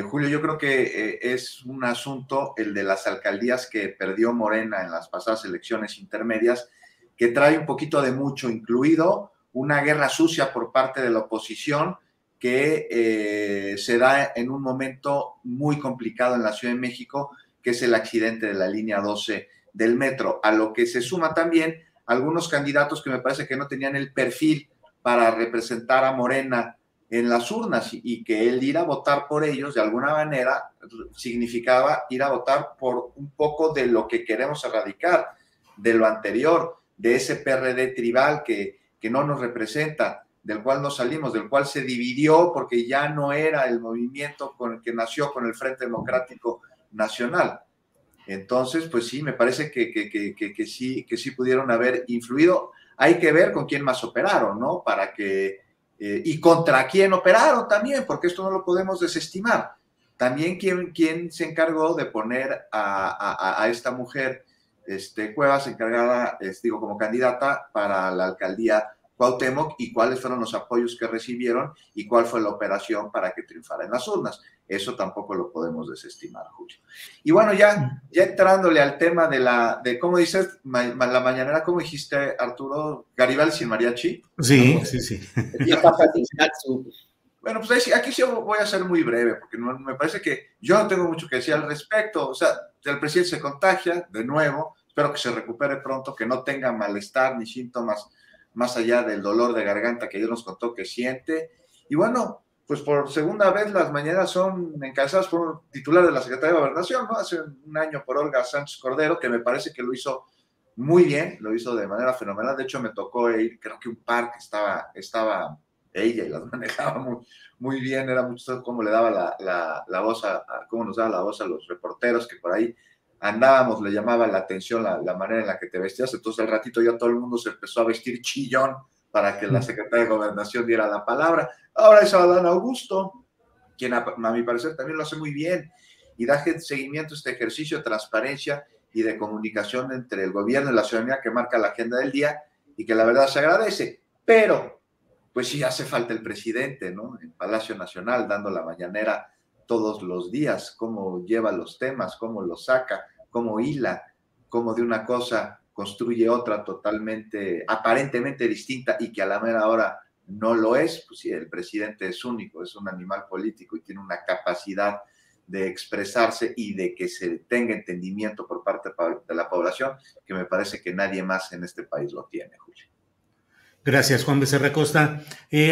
Julio. Yo creo que es un asunto, el de las alcaldías que perdió Morena en las pasadas elecciones intermedias, que trae un poquito de mucho, incluido una guerra sucia por parte de la oposición que se da en un momento muy complicado en la Ciudad de México, que es el accidente de la línea 12 del metro, a lo que se suma también algunos candidatos que me parece que no tenían el perfil para representar a Morena en las urnas, y que el ir a votar por ellos de alguna manera significaba ir a votar por un poco de lo que queremos erradicar, de lo anterior, de ese PRD tribal que no nos representa, del cual nos salimos, del cual se dividió porque ya no era el movimiento con el que nació con el Frente Democrático Nacional. Entonces, pues sí, me parece que sí pudieron haber influido. Hay que ver con quién más operaron, ¿no? Para que y contra quién operaron también, porque esto no lo podemos desestimar. También quién se encargó de poner a esta mujer, Cuevas, encargada, como candidata para la alcaldía Cuauhtémoc, y cuáles fueron los apoyos que recibieron y cuál fue la operación para que triunfara en las urnas. Eso tampoco lo podemos desestimar, Julio. Y bueno, ya entrándole al tema de ¿cómo dices? La mañanera, ¿cómo dijiste, Arturo? ¿Garibaldi sin mariachi? Sí, ¿no? Sí. Bueno, pues aquí sí voy a ser muy breve, porque me parece que yo no tengo mucho que decir al respecto. O sea, el presidente se contagia de nuevo, espero que se recupere pronto, que no tenga malestar ni síntomas más allá del dolor de garganta que ayer nos contó que siente. Y bueno, pues por segunda vez las mañaneras son encabezadas por un titular de la Secretaría de Gobernación, ¿no? Hace un año por Olga Sánchez Cordero, que me parece que lo hizo muy bien, lo hizo de manera fenomenal. De hecho, me tocó ir, creo que un par que estaba ella, y las manejaba muy bien. Era mucho cómo le daba la voz cómo nos daba la voz a los reporteros que por ahí andábamos, le llamaba la atención la manera en la que te vestías. Entonces al ratito ya todo el mundo se empezó a vestir chillón para que la Secretaría de Gobernación diera la palabra. Ahora es Adán Augusto, quien a mi parecer también lo hace muy bien y da seguimiento a este ejercicio de transparencia y de comunicación entre el gobierno y la ciudadanía, que marca la agenda del día y que la verdad se agradece. Pero pues sí hace falta el presidente, ¿no? En Palacio Nacional, dando la mañanera todos los días, cómo lleva los temas, cómo los saca, cómo hila, cómo de una cosa construye otra totalmente, aparentemente distinta, y que a la mera hora no lo es. Pues sí, el presidente es único, es un animal político y tiene una capacidad de expresarse y de que se tenga entendimiento por parte de la población que me parece que nadie más en este país lo tiene, Julio. Gracias, Juan Becerra Costa.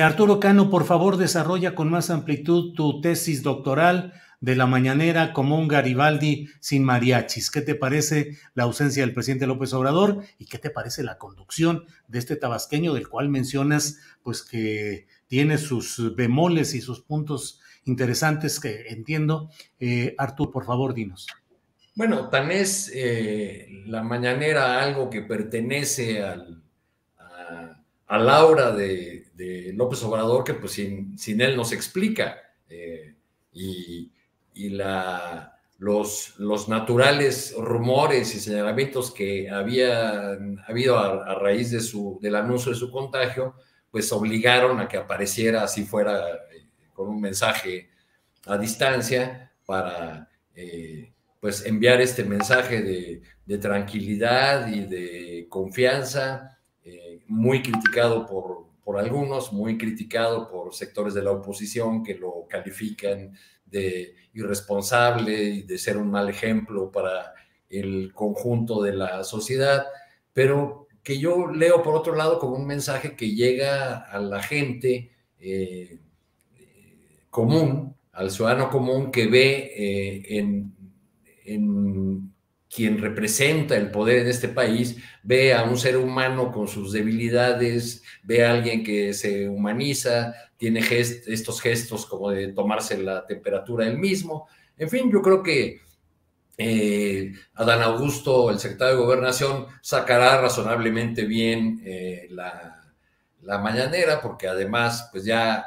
Arturo Cano, por favor, desarrolla con más amplitud tu tesis doctoral de la mañanera como un Garibaldi sin mariachis. ¿Qué te parece la ausencia del presidente López Obrador y qué te parece la conducción de este tabasqueño, del cual mencionas pues que tiene sus bemoles y sus puntos interesantes que entiendo? Arturo, por favor, dinos. Bueno, tan es la mañanera algo que pertenece a la aura de López Obrador, que pues sin él no se explica. Y los naturales rumores y señalamientos que habían habido a raíz del anuncio de su contagio, pues obligaron a que apareciera, así fuera, con un mensaje a distancia para pues enviar este mensaje de tranquilidad y de confianza, muy criticado por algunos, muy criticado por sectores de la oposición que lo califican de irresponsable y de ser un mal ejemplo para el conjunto de la sociedad, pero que yo leo por otro lado como un mensaje que llega a la gente común, al ciudadano común, que ve en quien representa el poder en este país ve a un ser humano con sus debilidades, ve a alguien que se humaniza, tiene estos gestos como de tomarse la temperatura él mismo. En fin, yo creo que Adán Augusto, el secretario de Gobernación, sacará razonablemente bien la mañanera, porque además, pues ya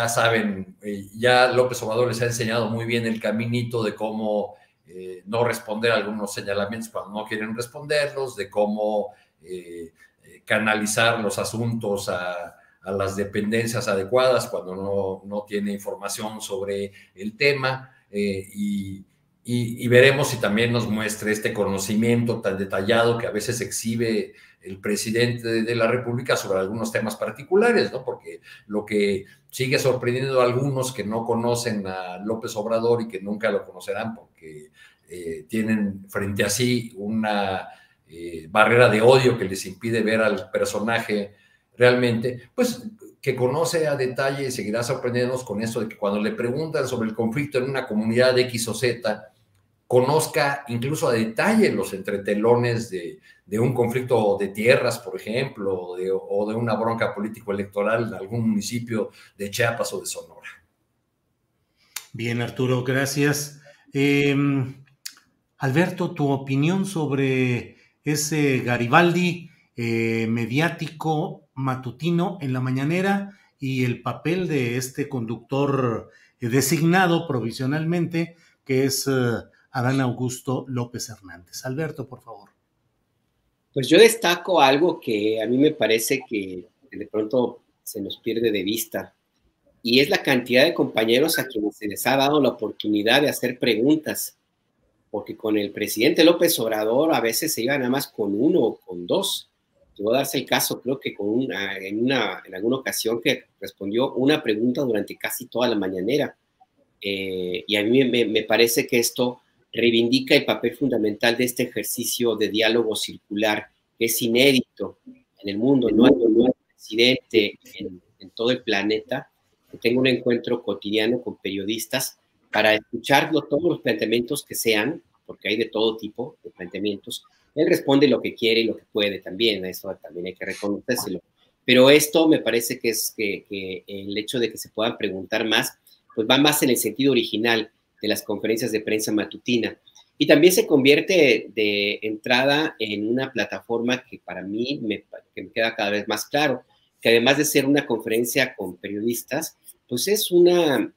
saben, ya López Obrador les ha enseñado muy bien el caminito de cómo no responder a algunos señalamientos cuando no quieren responderlos, de cómo canalizar los asuntos a las dependencias adecuadas cuando no tiene información sobre el tema, y veremos si también nos muestra este conocimiento tan detallado que a veces exhibe el presidente de la República sobre algunos temas particulares, ¿no? Porque lo que sigue sorprendiendo a algunos que no conocen a López Obrador y que nunca lo conocerán porque tienen frente a sí una barrera de odio que les impide ver al personaje realmente, pues que conoce a detalle y seguirá sorprendiéndonos con esto de que cuando le preguntan sobre el conflicto en una comunidad X o Z, conozca incluso a detalle los entretelones de un conflicto de tierras, por ejemplo, o de una bronca político-electoral en algún municipio de Chiapas o de Sonora. Bien, Arturo, gracias. Alberto, tu opinión sobre ese Garibaldi mediático matutino en la mañanera y el papel de este conductor designado provisionalmente, que es Adán Augusto López Hernández. Alberto, por favor. Pues yo destaco algo que a mí me parece que de pronto se nos pierde de vista, y es la cantidad de compañeros a quienes se les ha dado la oportunidad de hacer preguntas, porque con el presidente López Obrador a veces se iba nada más con uno o con dos. Llegó a darse el caso, creo que en alguna ocasión que respondió una pregunta durante casi toda la mañanera. Y a mí me parece que esto reivindica el papel fundamental de este ejercicio de diálogo circular, que es inédito en el mundo. No hay presidente en todo el planeta que tenga un encuentro cotidiano con periodistas para escuchar todos los planteamientos que sean, porque hay de todo tipo de planteamientos. Él responde lo que quiere y lo que puede también, eso también hay que reconocérselo. Pero esto me parece que es que el hecho de que se puedan preguntar más, pues va más en el sentido original de las conferencias de prensa matutina. Y también se convierte de entrada en una plataforma que para mí me queda cada vez más claro, que además de ser una conferencia con periodistas, pues es una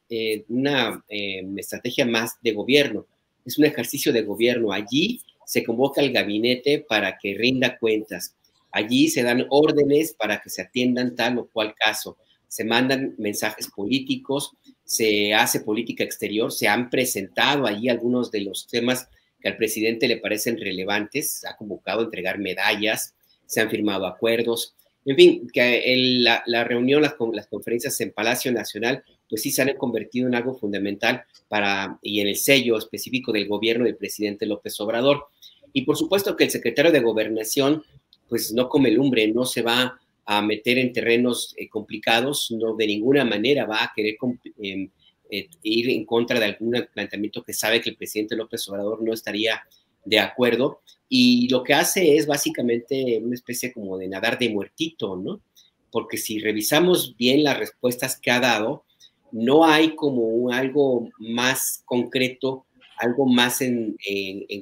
estrategia más de gobierno, es un ejercicio de gobierno. Allí se convoca al gabinete para que rinda cuentas, allí se dan órdenes para que se atiendan tal o cual caso, se mandan mensajes políticos, se hace política exterior, se han presentado allí algunos de los temas que al presidente le parecen relevantes, se ha convocado a entregar medallas, se han firmado acuerdos. En fin, que la reunión, las conferencias en Palacio Nacional, pues sí se han convertido en algo fundamental y en el sello específico del gobierno del presidente López Obrador. Y por supuesto que el secretario de Gobernación, pues no come lumbre, no se va a meter en terrenos complicados, no de ninguna manera va a querer ir en contra de algún planteamiento que sabe que el presidente López Obrador no estaría de acuerdo, y lo que hace es básicamente una especie como de nadar de muertito, ¿no? Porque si revisamos bien las respuestas que ha dado, no hay como algo más concreto, algo más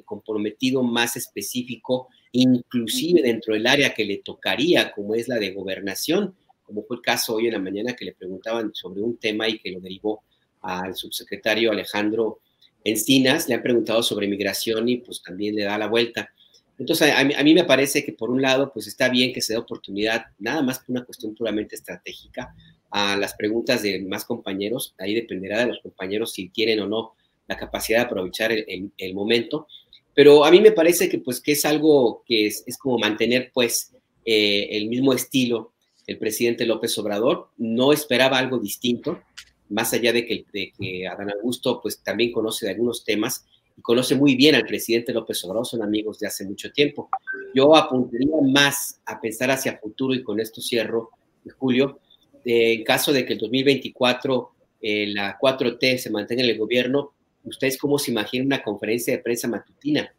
comprometido, más específico, inclusive dentro del área que le tocaría, como es la de gobernación, como fue el caso hoy en la mañana que le preguntaban sobre un tema y que lo derivó al subsecretario Alejandro Encinas, le han preguntado sobre migración y pues también le da la vuelta. Entonces, a mí me parece que por un lado, pues está bien que se dé oportunidad, nada más por una cuestión puramente estratégica, a las preguntas de más compañeros. Ahí dependerá de los compañeros si tienen o no la capacidad de aprovechar el momento. Pero a mí me parece que, pues, que es algo que es como mantener, pues, el mismo estilo del presidente López Obrador. No esperaba algo distinto, más allá de que Adán Augusto, pues, también conoce de algunos temas y conoce muy bien al presidente López Obrador, son amigos de hace mucho tiempo. Yo apuntaría más a pensar hacia futuro, y con esto cierro, Julio, en caso de que el 2024 la 4T se mantenga en el gobierno, ¿ustedes cómo se imaginan una conferencia de prensa matutina?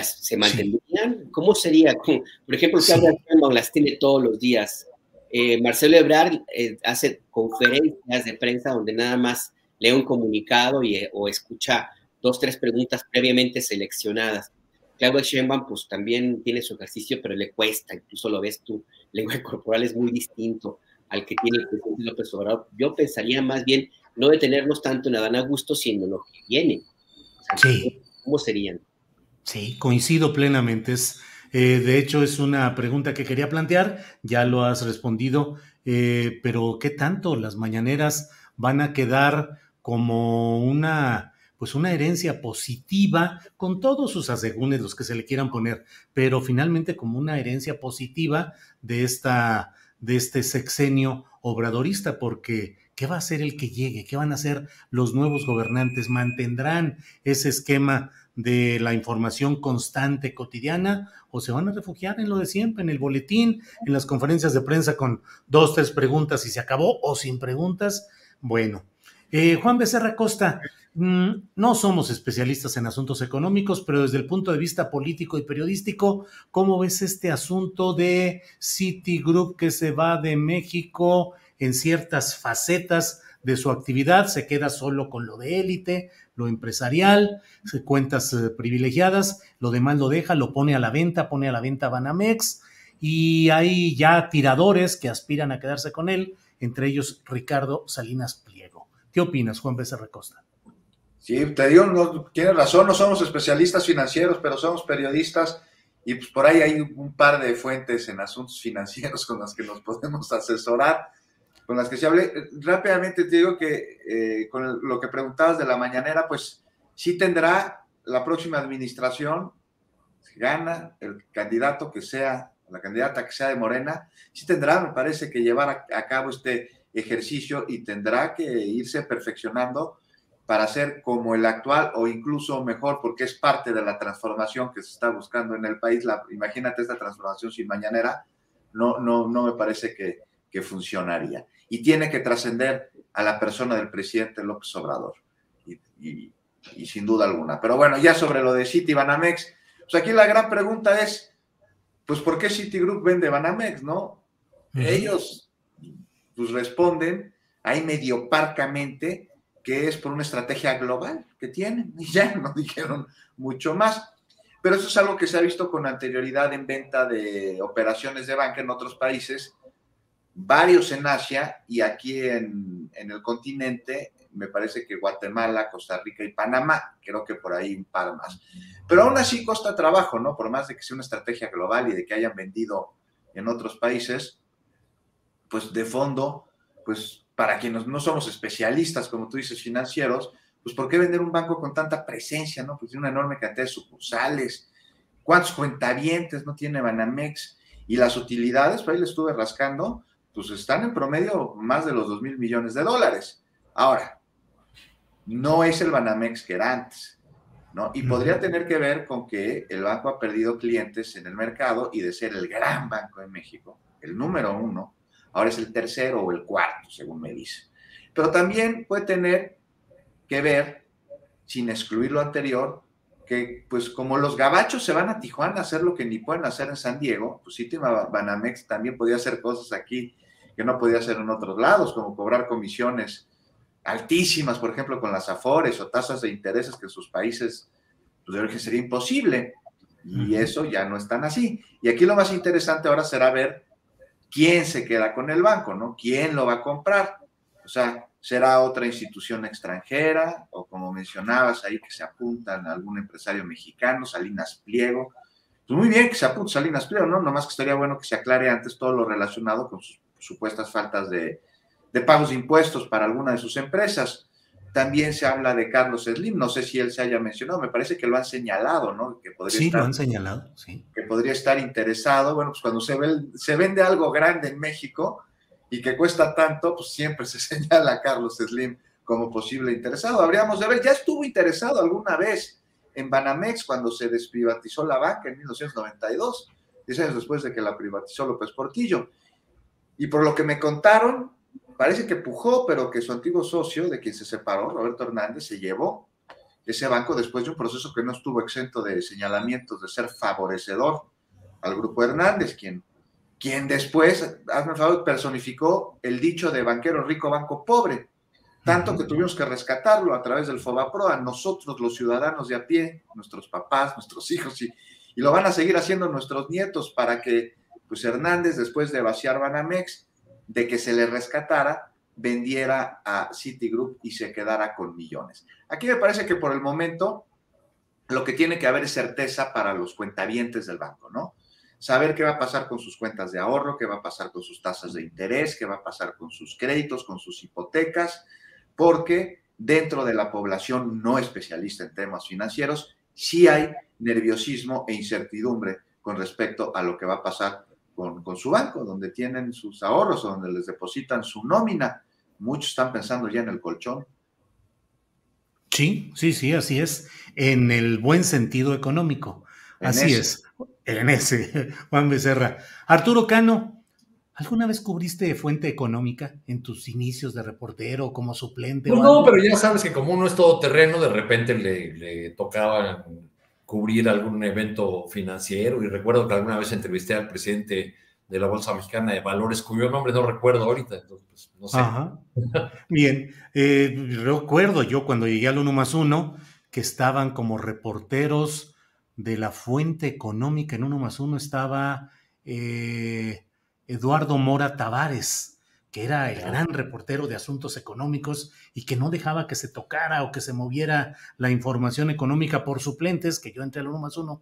¿Se mantendrían? ¿Cómo sería? Por ejemplo, Claudia Sheinbaum las tiene todos los días. Marcelo Ebrard hace conferencias de prensa donde nada más lee un comunicado o escucha 2, 3 preguntas previamente seleccionadas. Claudia Sheinbaum pues también tiene su ejercicio, pero le cuesta, incluso lo ves tú, lenguaje corporal es muy distinto al que tiene el presidente López Obrador. Yo pensaría más bien no detenernos tanto en Adán Augusto, sino en lo que viene. O sea, Sí. ¿cómo serían? Sí, coincido plenamente. De hecho, es una pregunta que quería plantear, ya lo has respondido, pero ¿qué tanto las mañaneras van a quedar como pues una herencia positiva, con todos sus asegúnes, los que se le quieran poner, pero finalmente como una herencia positiva de este sexenio obradorista? Porque ¿qué va a ser el que llegue? ¿Qué van a hacer los nuevos gobernantes? ¿Mantendrán ese esquema de la información constante cotidiana o se van a refugiar en lo de siempre, en el boletín, en las conferencias de prensa con 2, 3 preguntas y se acabó, o sin preguntas? Bueno, Juan Becerra Costa, no somos especialistas en asuntos económicos, pero desde el punto de vista político y periodístico, ¿cómo ves este asunto de Citigroup que se va de México en ciertas facetas de su actividad, se queda solo con lo de élite, lo empresarial, cuentas privilegiadas, lo demás lo deja, lo pone a la venta Banamex, y hay ya tiradores que aspiran a quedarse con él, entre ellos Ricardo Salinas Pliego? ¿Qué opinas, Juan Becerra Costa? Sí, te digo, no, tienes razón, no somos especialistas financieros, pero somos periodistas y pues por ahí hay un par de fuentes en asuntos financieros con las que nos podemos asesorar, con las que se hable. Rápidamente te digo que con lo que preguntabas de la mañanera, pues sí tendrá la próxima administración, si gana el candidato que sea, la candidata que sea de Morena, sí tendrá, me parece, que llevar a cabo este ejercicio y tendrá que irse perfeccionando para ser como el actual o incluso mejor, porque es parte de la transformación que se está buscando en el país. Imagínate esta transformación sin mañanera, no me parece que funcionaría. Y tiene que trascender a la persona del presidente López Obrador, y sin duda alguna. Pero bueno, ya sobre lo de Citibanamex, pues aquí la gran pregunta es, pues ¿por qué Citigroup vende Banamex, no? Ellos pues responden ahí medio parcamente que es por una estrategia global que tienen, y ya no dijeron mucho más. Pero eso es algo que se ha visto con anterioridad en venta de operaciones de banca en otros países, varios en Asia y aquí en el continente, me parece que Guatemala, Costa Rica y Panamá, creo que por ahí un par más. Pero aún así costa trabajo, ¿no? Por más de que sea una estrategia global y de que hayan vendido en otros países, pues de fondo, pues para quienes no somos especialistas, como tú dices, financieros, pues ¿por qué vender un banco con tanta presencia, no? Pues tiene una enorme cantidad de sucursales. ¿Cuántos cuentavientes no tiene Banamex? Y las utilidades, por ahí le estuve rascando, pues están en promedio más de los $2,000 millones. Ahora, no es el Banamex que era antes, ¿no? Y podría tener que ver con que el banco ha perdido clientes en el mercado y de ser el gran banco de México, el número 1, ahora es el tercero o el cuarto, según me dice. Pero también puede tener que ver, sin excluir lo anterior, que pues como los gabachos se van a Tijuana a hacer lo que ni pueden hacer en San Diego, pues Citibanamex también podía hacer cosas aquí que no podía hacer en otros lados, como cobrar comisiones altísimas, por ejemplo, con las Afores o tasas de intereses que en sus países, pues de origen sería imposible. Y eso ya no es tan así. Y aquí lo más interesante ahora será ver quién se queda con el banco, ¿no? ¿Quién lo va a comprar? O sea, ¿será otra institución extranjera? O como mencionabas ahí, que se apuntan a algún empresario mexicano, Salinas Pliego. Pues muy bien que se apunte Salinas Pliego, ¿no? Nomás que estaría bueno que se aclare antes todo lo relacionado con sus supuestas faltas de pagos de impuestos para alguna de sus empresas. También se habla de Carlos Slim, no sé si él se haya mencionado, me parece que lo han señalado, ¿no? Que podría sí, estar, lo han señalado, sí. Que podría estar interesado. Bueno, pues cuando se vende algo grande en México y que cuesta tanto, pues siempre se señala a Carlos Slim como posible interesado. Habríamos de ver, ya estuvo interesado alguna vez en Banamex cuando se desprivatizó la banca en 1992, 10 años después de que la privatizó López Portillo. Y por lo que me contaron, parece que pujó, pero que su antiguo socio, de quien se separó, Roberto Hernández, se llevó. ese banco después de un proceso que no estuvo exento de señalamientos de ser favorecedor al Grupo Hernández, quien después, hazme el favor, personificó el dicho de banquero rico, banco pobre, tanto que tuvimos que rescatarlo a través del FOBAPROA, nosotros los ciudadanos de a pie, nuestros papás, nuestros hijos, y lo van a seguir haciendo nuestros nietos para que pues Hernández, después de vaciar Banamex, de que se le rescatara, vendiera a Citigroup y se quedara con millones. Aquí me parece que por el momento lo que tiene que haber es certeza para los cuentavientes del banco, ¿no? Saber qué va a pasar con sus cuentas de ahorro, qué va a pasar con sus tasas de interés, qué va a pasar con sus créditos, con sus hipotecas, porque dentro de la población no especialista en temas financieros sí hay nerviosismo e incertidumbre con respecto a lo que va a pasar con su banco, donde tienen sus ahorros, donde les depositan su nómina. Muchos están pensando ya en el colchón. Sí, así es, en el buen sentido económico. Así es, en ese, Juan Becerra. Arturo Cano, ¿alguna vez cubriste Fuente Económica en tus inicios de reportero como suplente? Pues no, pero ya sabes que como uno es todoterreno, de repente le tocaba cubrir algún evento financiero, y recuerdo que alguna vez entrevisté al presidente de la Bolsa Mexicana de Valores, cuyo nombre no recuerdo ahorita, entonces pues, no sé. Ajá. Bien, recuerdo yo cuando llegué al 1+1 que estaban como reporteros de la Fuente Económica. En 1+1 estaba Eduardo Mora Tavares, que era el gran reportero de asuntos económicos y que no dejaba que se tocara o que se moviera la información económica por suplentes, que yo entré al 1+1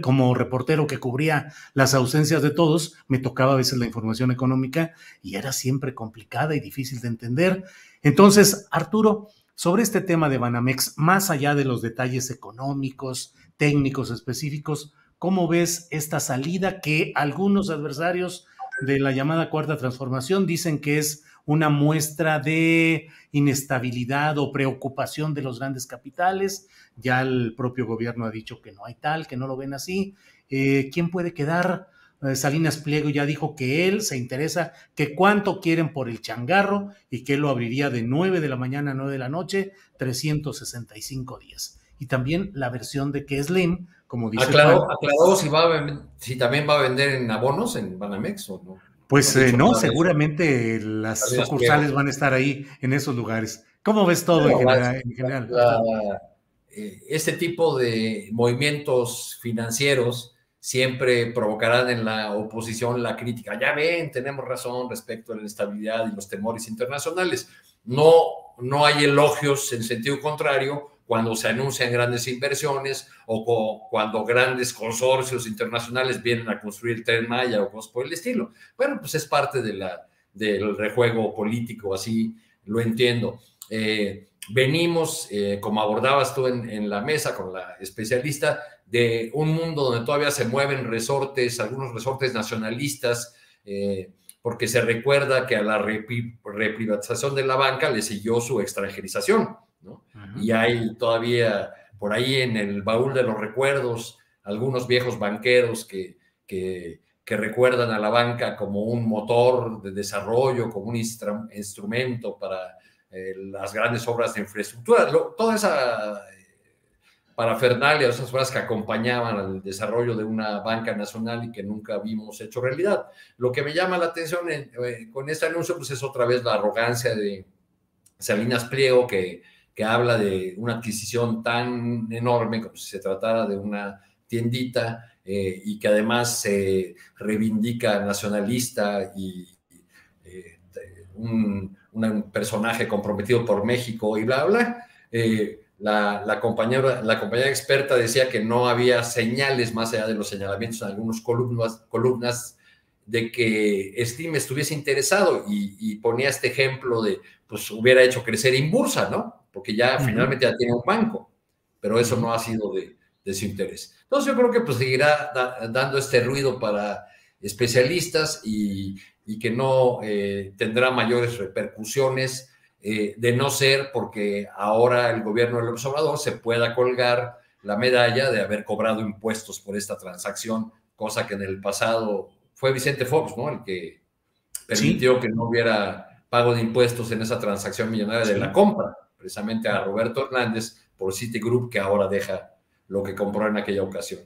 como reportero que cubría las ausencias de todos. Me tocaba a veces la información económica y era siempre complicada y difícil de entender. Entonces, Arturo, sobre este tema de Banamex, más allá de los detalles económicos, técnicos específicos, ¿cómo ves esta salida que algunos adversarios de la llamada Cuarta Transformación dicen que es una muestra de inestabilidad o preocupación de los grandes capitales? Ya el propio gobierno ha dicho que no hay tal, que no lo ven así. ¿Quién puede quedar? Salinas Pliego ya dijo que él se interesa, que cuánto quieren por el changarro y que él lo abriría de 9 de la mañana a 9 de la noche, 365 días. Y también la versión de que Slim, como dice aclaró si también va a vender en abonos en Banamex o no. Pues no, seguramente las sucursales van a estar ahí en esos lugares. ¿Cómo ves todo en general? Este tipo de movimientos financieros siempre provocarán en la oposición la crítica. Ya ven, tenemos razón respecto a la inestabilidad y los temores internacionales. No hay elogios en sentido contrario cuando se anuncian grandes inversiones o cuando grandes consorcios internacionales vienen a construir el Tren Maya o cosas por el estilo. Bueno, pues es parte del rejuego político, así lo entiendo. Venimos, como abordabas tú en la mesa con la especialista, de un mundo donde todavía se mueven algunos resortes nacionalistas, porque se recuerda que a la reprivatización de la banca le siguió su extranjerización, ¿no? Uh-huh. Y hay todavía por ahí en el baúl de los recuerdos algunos viejos banqueros que recuerdan a la banca como un motor de desarrollo, como un instrumento para las grandes obras de infraestructura. Toda esa parafernalia, esas obras que acompañaban al desarrollo de una banca nacional y que nunca vimos hecho realidad. Lo que me llama la atención con este anuncio pues es otra vez la arrogancia de Salinas Pliego, que habla de una adquisición tan enorme como si se tratara de una tiendita, y que además se reivindica nacionalista y un personaje comprometido por México y bla, bla. La compañera experta decía que no había señales más allá de los señalamientos en algunas columnas de que Slim estuviese interesado, y ponía este ejemplo de, pues hubiera hecho crecer Inbursa, ¿no? Porque ya finalmente ya tiene un banco, pero eso no ha sido de su interés. Entonces yo creo que pues seguirá dando este ruido para especialistas y que no tendrá mayores repercusiones, de no ser porque ahora el gobierno del Obrador se pueda colgar la medalla de haber cobrado impuestos por esta transacción, cosa que en el pasado fue Vicente Fox, ¿no? El que permitió que no hubiera pago de impuestos en esa transacción millonaria de la compra, precisamente a Roberto Hernández, por Citigroup, que ahora deja lo que compró en aquella ocasión.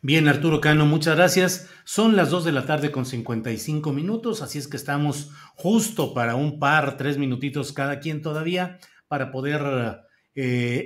Bien, Arturo Cano, muchas gracias. Son las 2:55 p.m, así es que estamos justo para 3 minutitos cada quien todavía para poder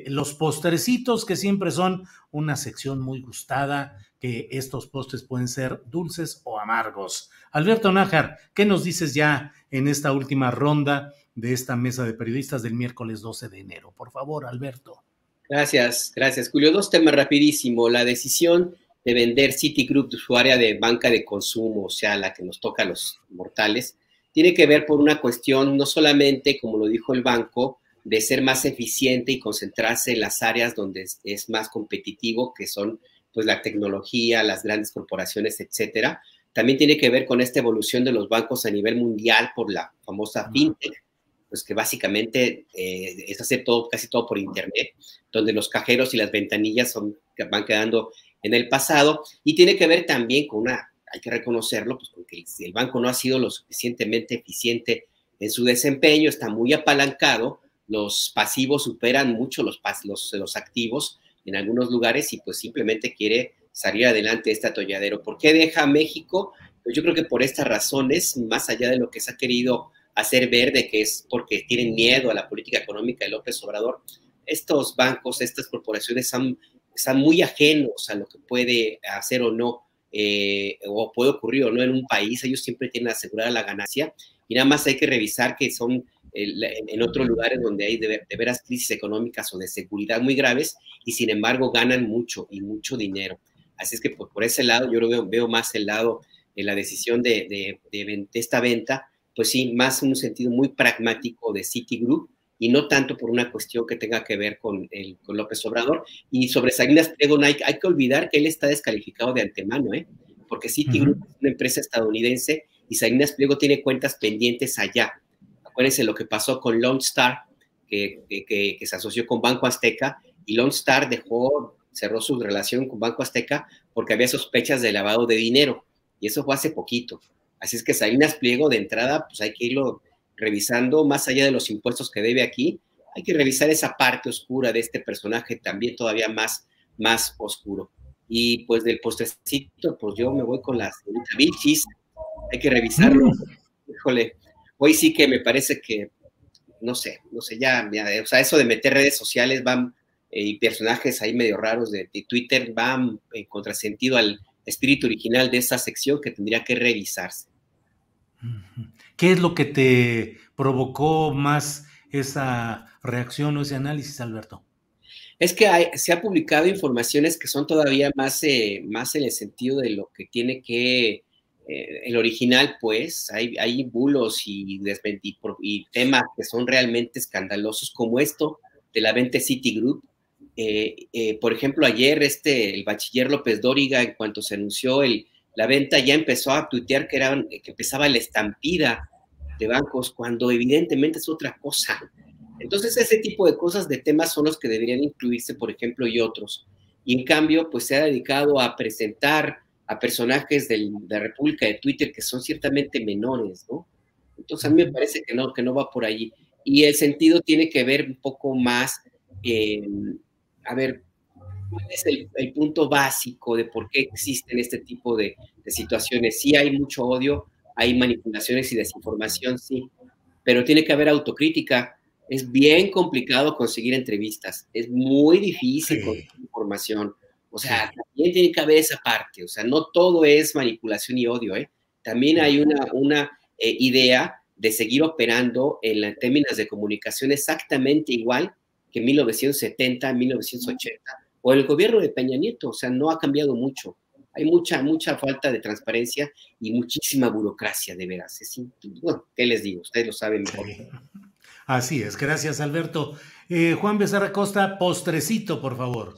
los postrecitos, que siempre son una sección muy gustada, que estos postres pueden ser dulces o amargos. Alberto Nájar, ¿qué nos dices ya en esta última ronda de esta mesa de periodistas del miércoles 12 de enero? Por favor, Alberto. Gracias, Julio. 2 temas rapidísimo. La decisión de vender Citigroup, su área de banca de consumo, o sea, la que nos toca a los mortales, tiene que ver por una cuestión no solamente, como lo dijo el banco, de ser más eficiente y concentrarse en las áreas donde es más competitivo, que son pues la tecnología, las grandes corporaciones, etcétera. También tiene que ver con esta evolución de los bancos a nivel mundial por la famosa fintech, pues que básicamente es hacer casi todo por internet, donde los cajeros y las ventanillas van quedando en el pasado, y tiene que ver también con hay que reconocerlo, pues porque el banco no ha sido lo suficientemente eficiente en su desempeño, está muy apalancado, los pasivos superan mucho los activos en algunos lugares, y pues simplemente quiere salir adelante de este atolladero. ¿Por qué deja a México? Pues yo creo que por estas razones, más allá de lo que se ha querido hacer ver, de que es porque tienen miedo a la política económica de López Obrador, estos bancos, estas corporaciones están muy ajenos a lo que puede hacer o no, o puede ocurrir o no en un país. Ellos siempre tienen asegurada la ganancia, y nada más hay que revisar que son en otros lugares donde hay de veras crisis económicas o de seguridad muy graves, y sin embargo ganan mucho y mucho dinero. Así es que por ese lado yo lo veo más el lado de la decisión de esta venta, pues sí, más en un sentido muy pragmático de Citigroup, y no tanto por una cuestión que tenga que ver con López Obrador. Y sobre Salinas Pliego, no hay que olvidar que él está descalificado de antemano, porque Citigroup es una empresa estadounidense y Salinas Pliego tiene cuentas pendientes allá. Acuérdense lo que pasó con Lone Star, que se asoció con Banco Azteca, y Lone Star cerró su relación con Banco Azteca porque había sospechas de lavado de dinero, y eso fue hace poquito. Así es que Salinas Pliego, de entrada, pues hay que irlo revisando, más allá de los impuestos que debe aquí, hay que revisar esa parte oscura de este personaje también todavía más oscuro. Y pues del postrecito, pues yo me voy con la señorita Vilchis, hay que revisarlo. Híjole, hoy sí que me parece que, no sé, ya, o sea, eso de meter redes sociales y personajes ahí medio raros de Twitter van en contrasentido al espíritu original de esa sección que tendría que revisarse. ¿Qué es lo que te provocó más esa reacción o ese análisis, Alberto? Es que se ha publicado informaciones que son todavía más en el sentido de lo que tiene que el original, pues hay bulos y temas que son realmente escandalosos, como esto de la venta Citigroup. Por ejemplo, ayer el bachiller López Dóriga, en cuanto se anunció la venta, ya empezó a tuitear que empezaba la estampida de bancos, cuando evidentemente es otra cosa. Entonces, ese tipo de cosas, de temas, son los que deberían incluirse, por ejemplo, y otros. Y en cambio, pues se ha dedicado a presentar a personajes de la República de Twitter que son ciertamente menores, ¿no? Entonces, a mí me parece que no va por ahí. Y el sentido tiene que ver un poco más, a ver, ¿cuál es el punto básico de por qué existen este tipo de situaciones? Sí hay mucho odio, hay manipulaciones y desinformación, sí, pero tiene que haber autocrítica. Es bien complicado conseguir entrevistas, es muy difícil conseguir información. O sea, también tiene que haber esa parte. O sea, no todo es manipulación y odio, ¿eh? También hay una idea de seguir operando en términos de comunicación exactamente igual que en 1970, 1980, o el gobierno de Peña Nieto. O sea, no ha cambiado mucho. Hay mucha falta de transparencia y muchísima burocracia, de veras. Bueno, ¿qué les digo? Ustedes lo saben mejor. Sí. Así es, gracias, Alberto. Juan Becerra Costa, postrecito, por favor.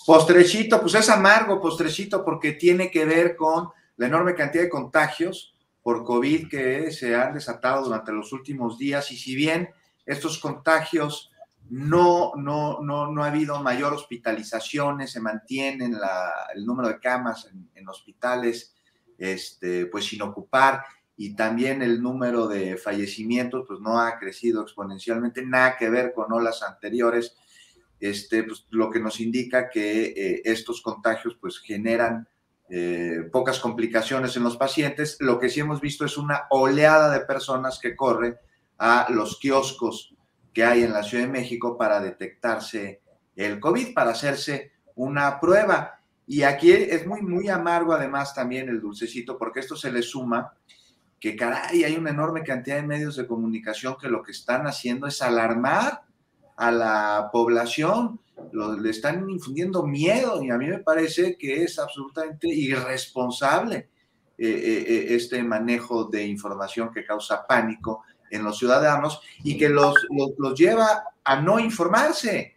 Postrecito, pues es amargo, postrecito, porque tiene que ver con la enorme cantidad de contagios por COVID que se han desatado durante los últimos días, y si bien estos contagios no ha habido mayor hospitalizaciones, se mantiene el número de camas en hospitales pues sin ocupar, y también el número de fallecimientos pues no ha crecido exponencialmente, nada que ver con olas anteriores, pues, lo que nos indica que estos contagios pues generan pocas complicaciones en los pacientes. Lo que sí hemos visto es una oleada de personas que corren a los kioscos que hay en la Ciudad de México para detectarse el COVID, para hacerse una prueba. Y aquí es muy, muy amargo además también el dulcecito, porque esto se le suma que, caray, hay una enorme cantidad de medios de comunicación que lo que están haciendo es alarmar a la población, le están infundiendo miedo, y a mí me parece que es absolutamente irresponsable este manejo de información que causa pánico en los ciudadanos y que los lleva a no informarse,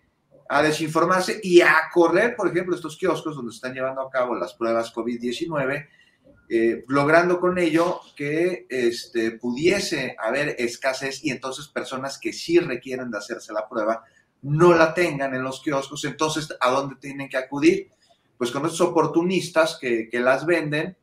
a desinformarse y a correr, por ejemplo, estos kioscos donde se están llevando a cabo las pruebas COVID-19, logrando con ello que pudiese haber escasez y entonces personas que sí requieren de hacerse la prueba no la tengan en los kioscos. Entonces, ¿a dónde tienen que acudir? Pues con estos oportunistas que las venden,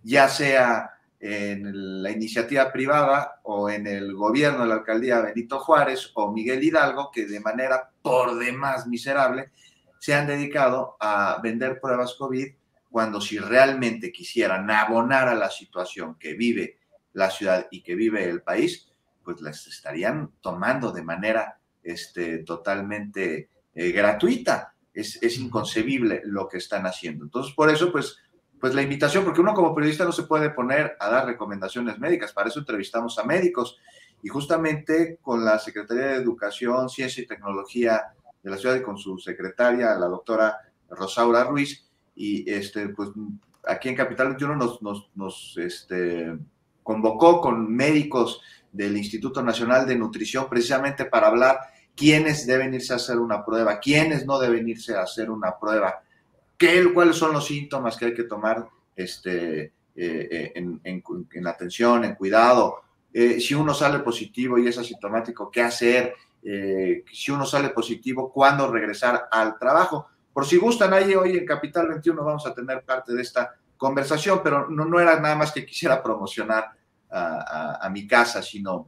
ya sea en la iniciativa privada o en el gobierno de la alcaldía Benito Juárez o Miguel Hidalgo, que de manera por demás miserable se han dedicado a vender pruebas COVID, cuando si realmente quisieran abonar a la situación que vive la ciudad y que vive el país, pues las estarían tomando de manera totalmente gratuita. Es inconcebible lo que están haciendo. Entonces, por eso, pues la invitación, porque uno como periodista no se puede poner a dar recomendaciones médicas, para eso entrevistamos a médicos, y justamente con la Secretaría de Educación, Ciencia y Tecnología de la ciudad y con su secretaria, la doctora Rosaura Ruiz, y pues aquí en Capital 21 nos convocó con médicos del Instituto Nacional de Nutrición precisamente para hablar quiénes deben irse a hacer una prueba, quiénes no deben irse a hacer una prueba, cuáles son los síntomas que hay que tomar en atención, en cuidado, si uno sale positivo y es asintomático, qué hacer, si uno sale positivo, cuándo regresar al trabajo. Por si gustan, ahí hoy en Capital 21 vamos a tener parte de esta conversación, pero no era nada más que quisiera promocionar a mi casa, sino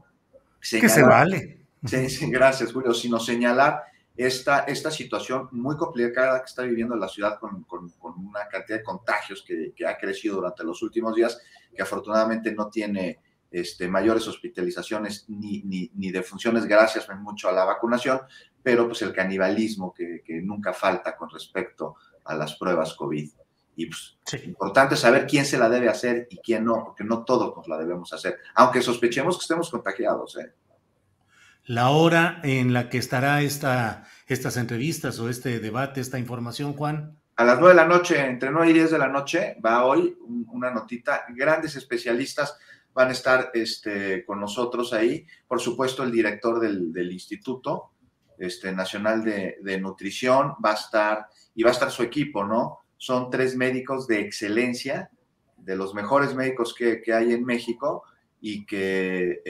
señalar, que se vale. Sí, gracias, Julio, sino señalar esta situación muy complicada que está viviendo la ciudad con una cantidad de contagios que ha crecido durante los últimos días, que afortunadamente no tiene mayores hospitalizaciones ni defunciones, gracias mucho a la vacunación, pero pues el canibalismo que nunca falta con respecto a las pruebas COVID. Y pues sí, importante saber quién se la debe hacer y quién no, porque no todos nos la debemos hacer, aunque sospechemos que estemos contagiados. La hora en la que estará estas entrevistas o este debate, esta información, Juan. A las 9 de la noche, entre 9 y 10 de la noche, va hoy una notita. Grandes especialistas van a estar con nosotros ahí. Por supuesto, el director del Instituto Nacional de Nutrición va a estar, y va a estar su equipo, ¿no? Son 3 médicos de excelencia, de los mejores médicos que hay en México, y que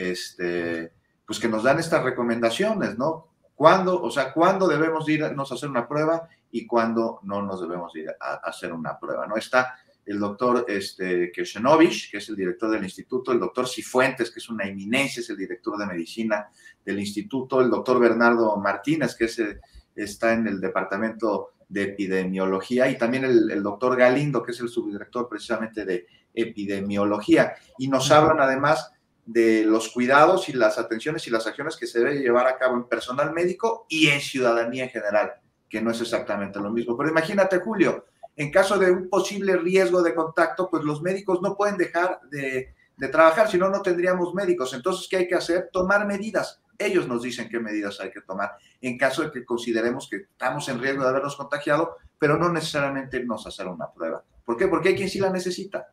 pues que nos dan estas recomendaciones, ¿no? ¿Cuándo debemos irnos a hacer una prueba y cuándo no nos debemos ir a hacer una prueba, ¿no? Está el doctor Kershenovich, que es el director del instituto, el doctor Cifuentes, que es una eminencia, es el director de medicina del instituto, el doctor Bernardo Martínez, que está en el departamento de epidemiología, y también el doctor Galindo, que es el subdirector precisamente de epidemiología, y nos hablan además de los cuidados y las atenciones y las acciones que se debe llevar a cabo en personal médico y en ciudadanía en general, que no es exactamente lo mismo. Pero imagínate, Julio, en caso de un posible riesgo de contacto, pues los médicos no pueden dejar de trabajar, si no, no tendríamos médicos. Entonces, ¿qué hay que hacer? Tomar medidas. Ellos nos dicen qué medidas hay que tomar en caso de que consideremos que estamos en riesgo de habernos contagiado, pero no necesariamente irnos a hacer una prueba. ¿Por qué? Porque hay quien sí la necesita.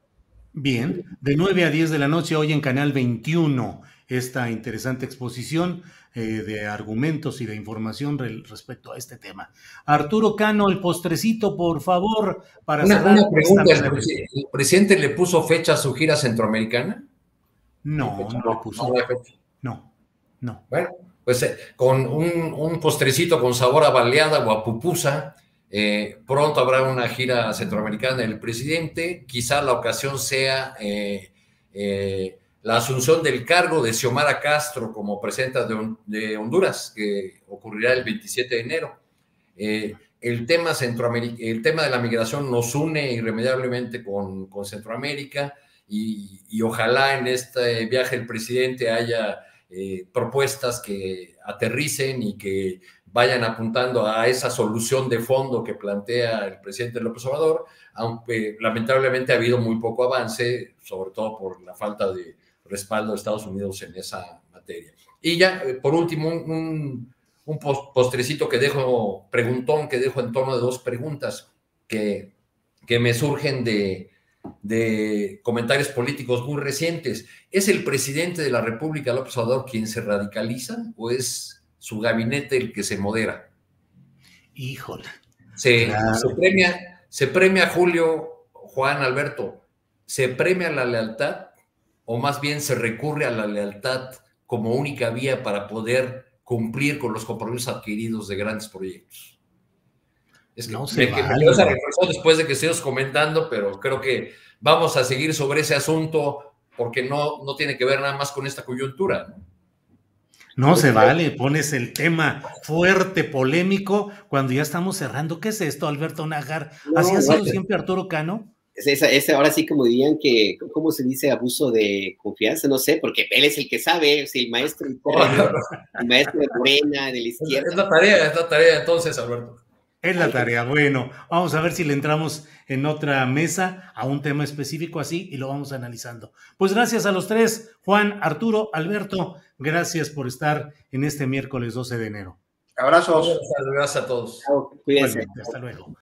Bien, de 9 a 10 de la noche hoy en Canal 21, esta interesante exposición de argumentos y de información respecto a este tema. Arturo Cano, el postrecito, por favor, para cerrar. Una pregunta, ¿el presidente le puso fecha a su gira centroamericana? No le puso. No. Bueno, pues con un postrecito con sabor a baleada o a pupusa. Pronto habrá una gira centroamericana del presidente, quizá la ocasión sea la asunción del cargo de Xiomara Castro como presidenta de Honduras, que ocurrirá el 27 de enero. El tema de la migración nos une irremediablemente con Centroamérica y ojalá en este viaje del presidente haya propuestas que aterricen y que vayan apuntando a esa solución de fondo que plantea el presidente López Obrador, aunque lamentablemente ha habido muy poco avance, sobre todo por la falta de respaldo de Estados Unidos en esa materia. Y ya, por último, un postrecito preguntón que dejo en torno de dos preguntas que me surgen de comentarios políticos muy recientes. ¿Es el presidente de la República, López Obrador, quien se radicaliza o es su gabinete el que se modera? Híjole. Se premia, Julio, Juan, Alberto, ¿se premia la lealtad o más bien se recurre a la lealtad como única vía para poder cumplir con los compromisos adquiridos de grandes proyectos? Es que me quedó esa reflexión después de que estemos comentando, pero creo que vamos a seguir sobre ese asunto porque no tiene que ver nada más con esta coyuntura, ¿no? No se vale, pones el tema fuerte, polémico, cuando ya estamos cerrando. ¿Qué es esto, Alberto Nájar? ¿Así ha sido siempre Arturo Cano? Ahora sí, como dirían que, ¿cómo se dice? Abuso de confianza, no sé, porque él es el que sabe, es el maestro, el maestro de Morena, de la izquierda. Es la tarea entonces, Alberto. Es la tarea. Bueno, vamos a ver si le entramos en otra mesa a un tema específico así y lo vamos analizando. Pues gracias a los tres, Juan, Arturo, Alberto, gracias por estar en este miércoles 12 de enero. Abrazos. Gracias a todos. Cuídense. Hasta luego.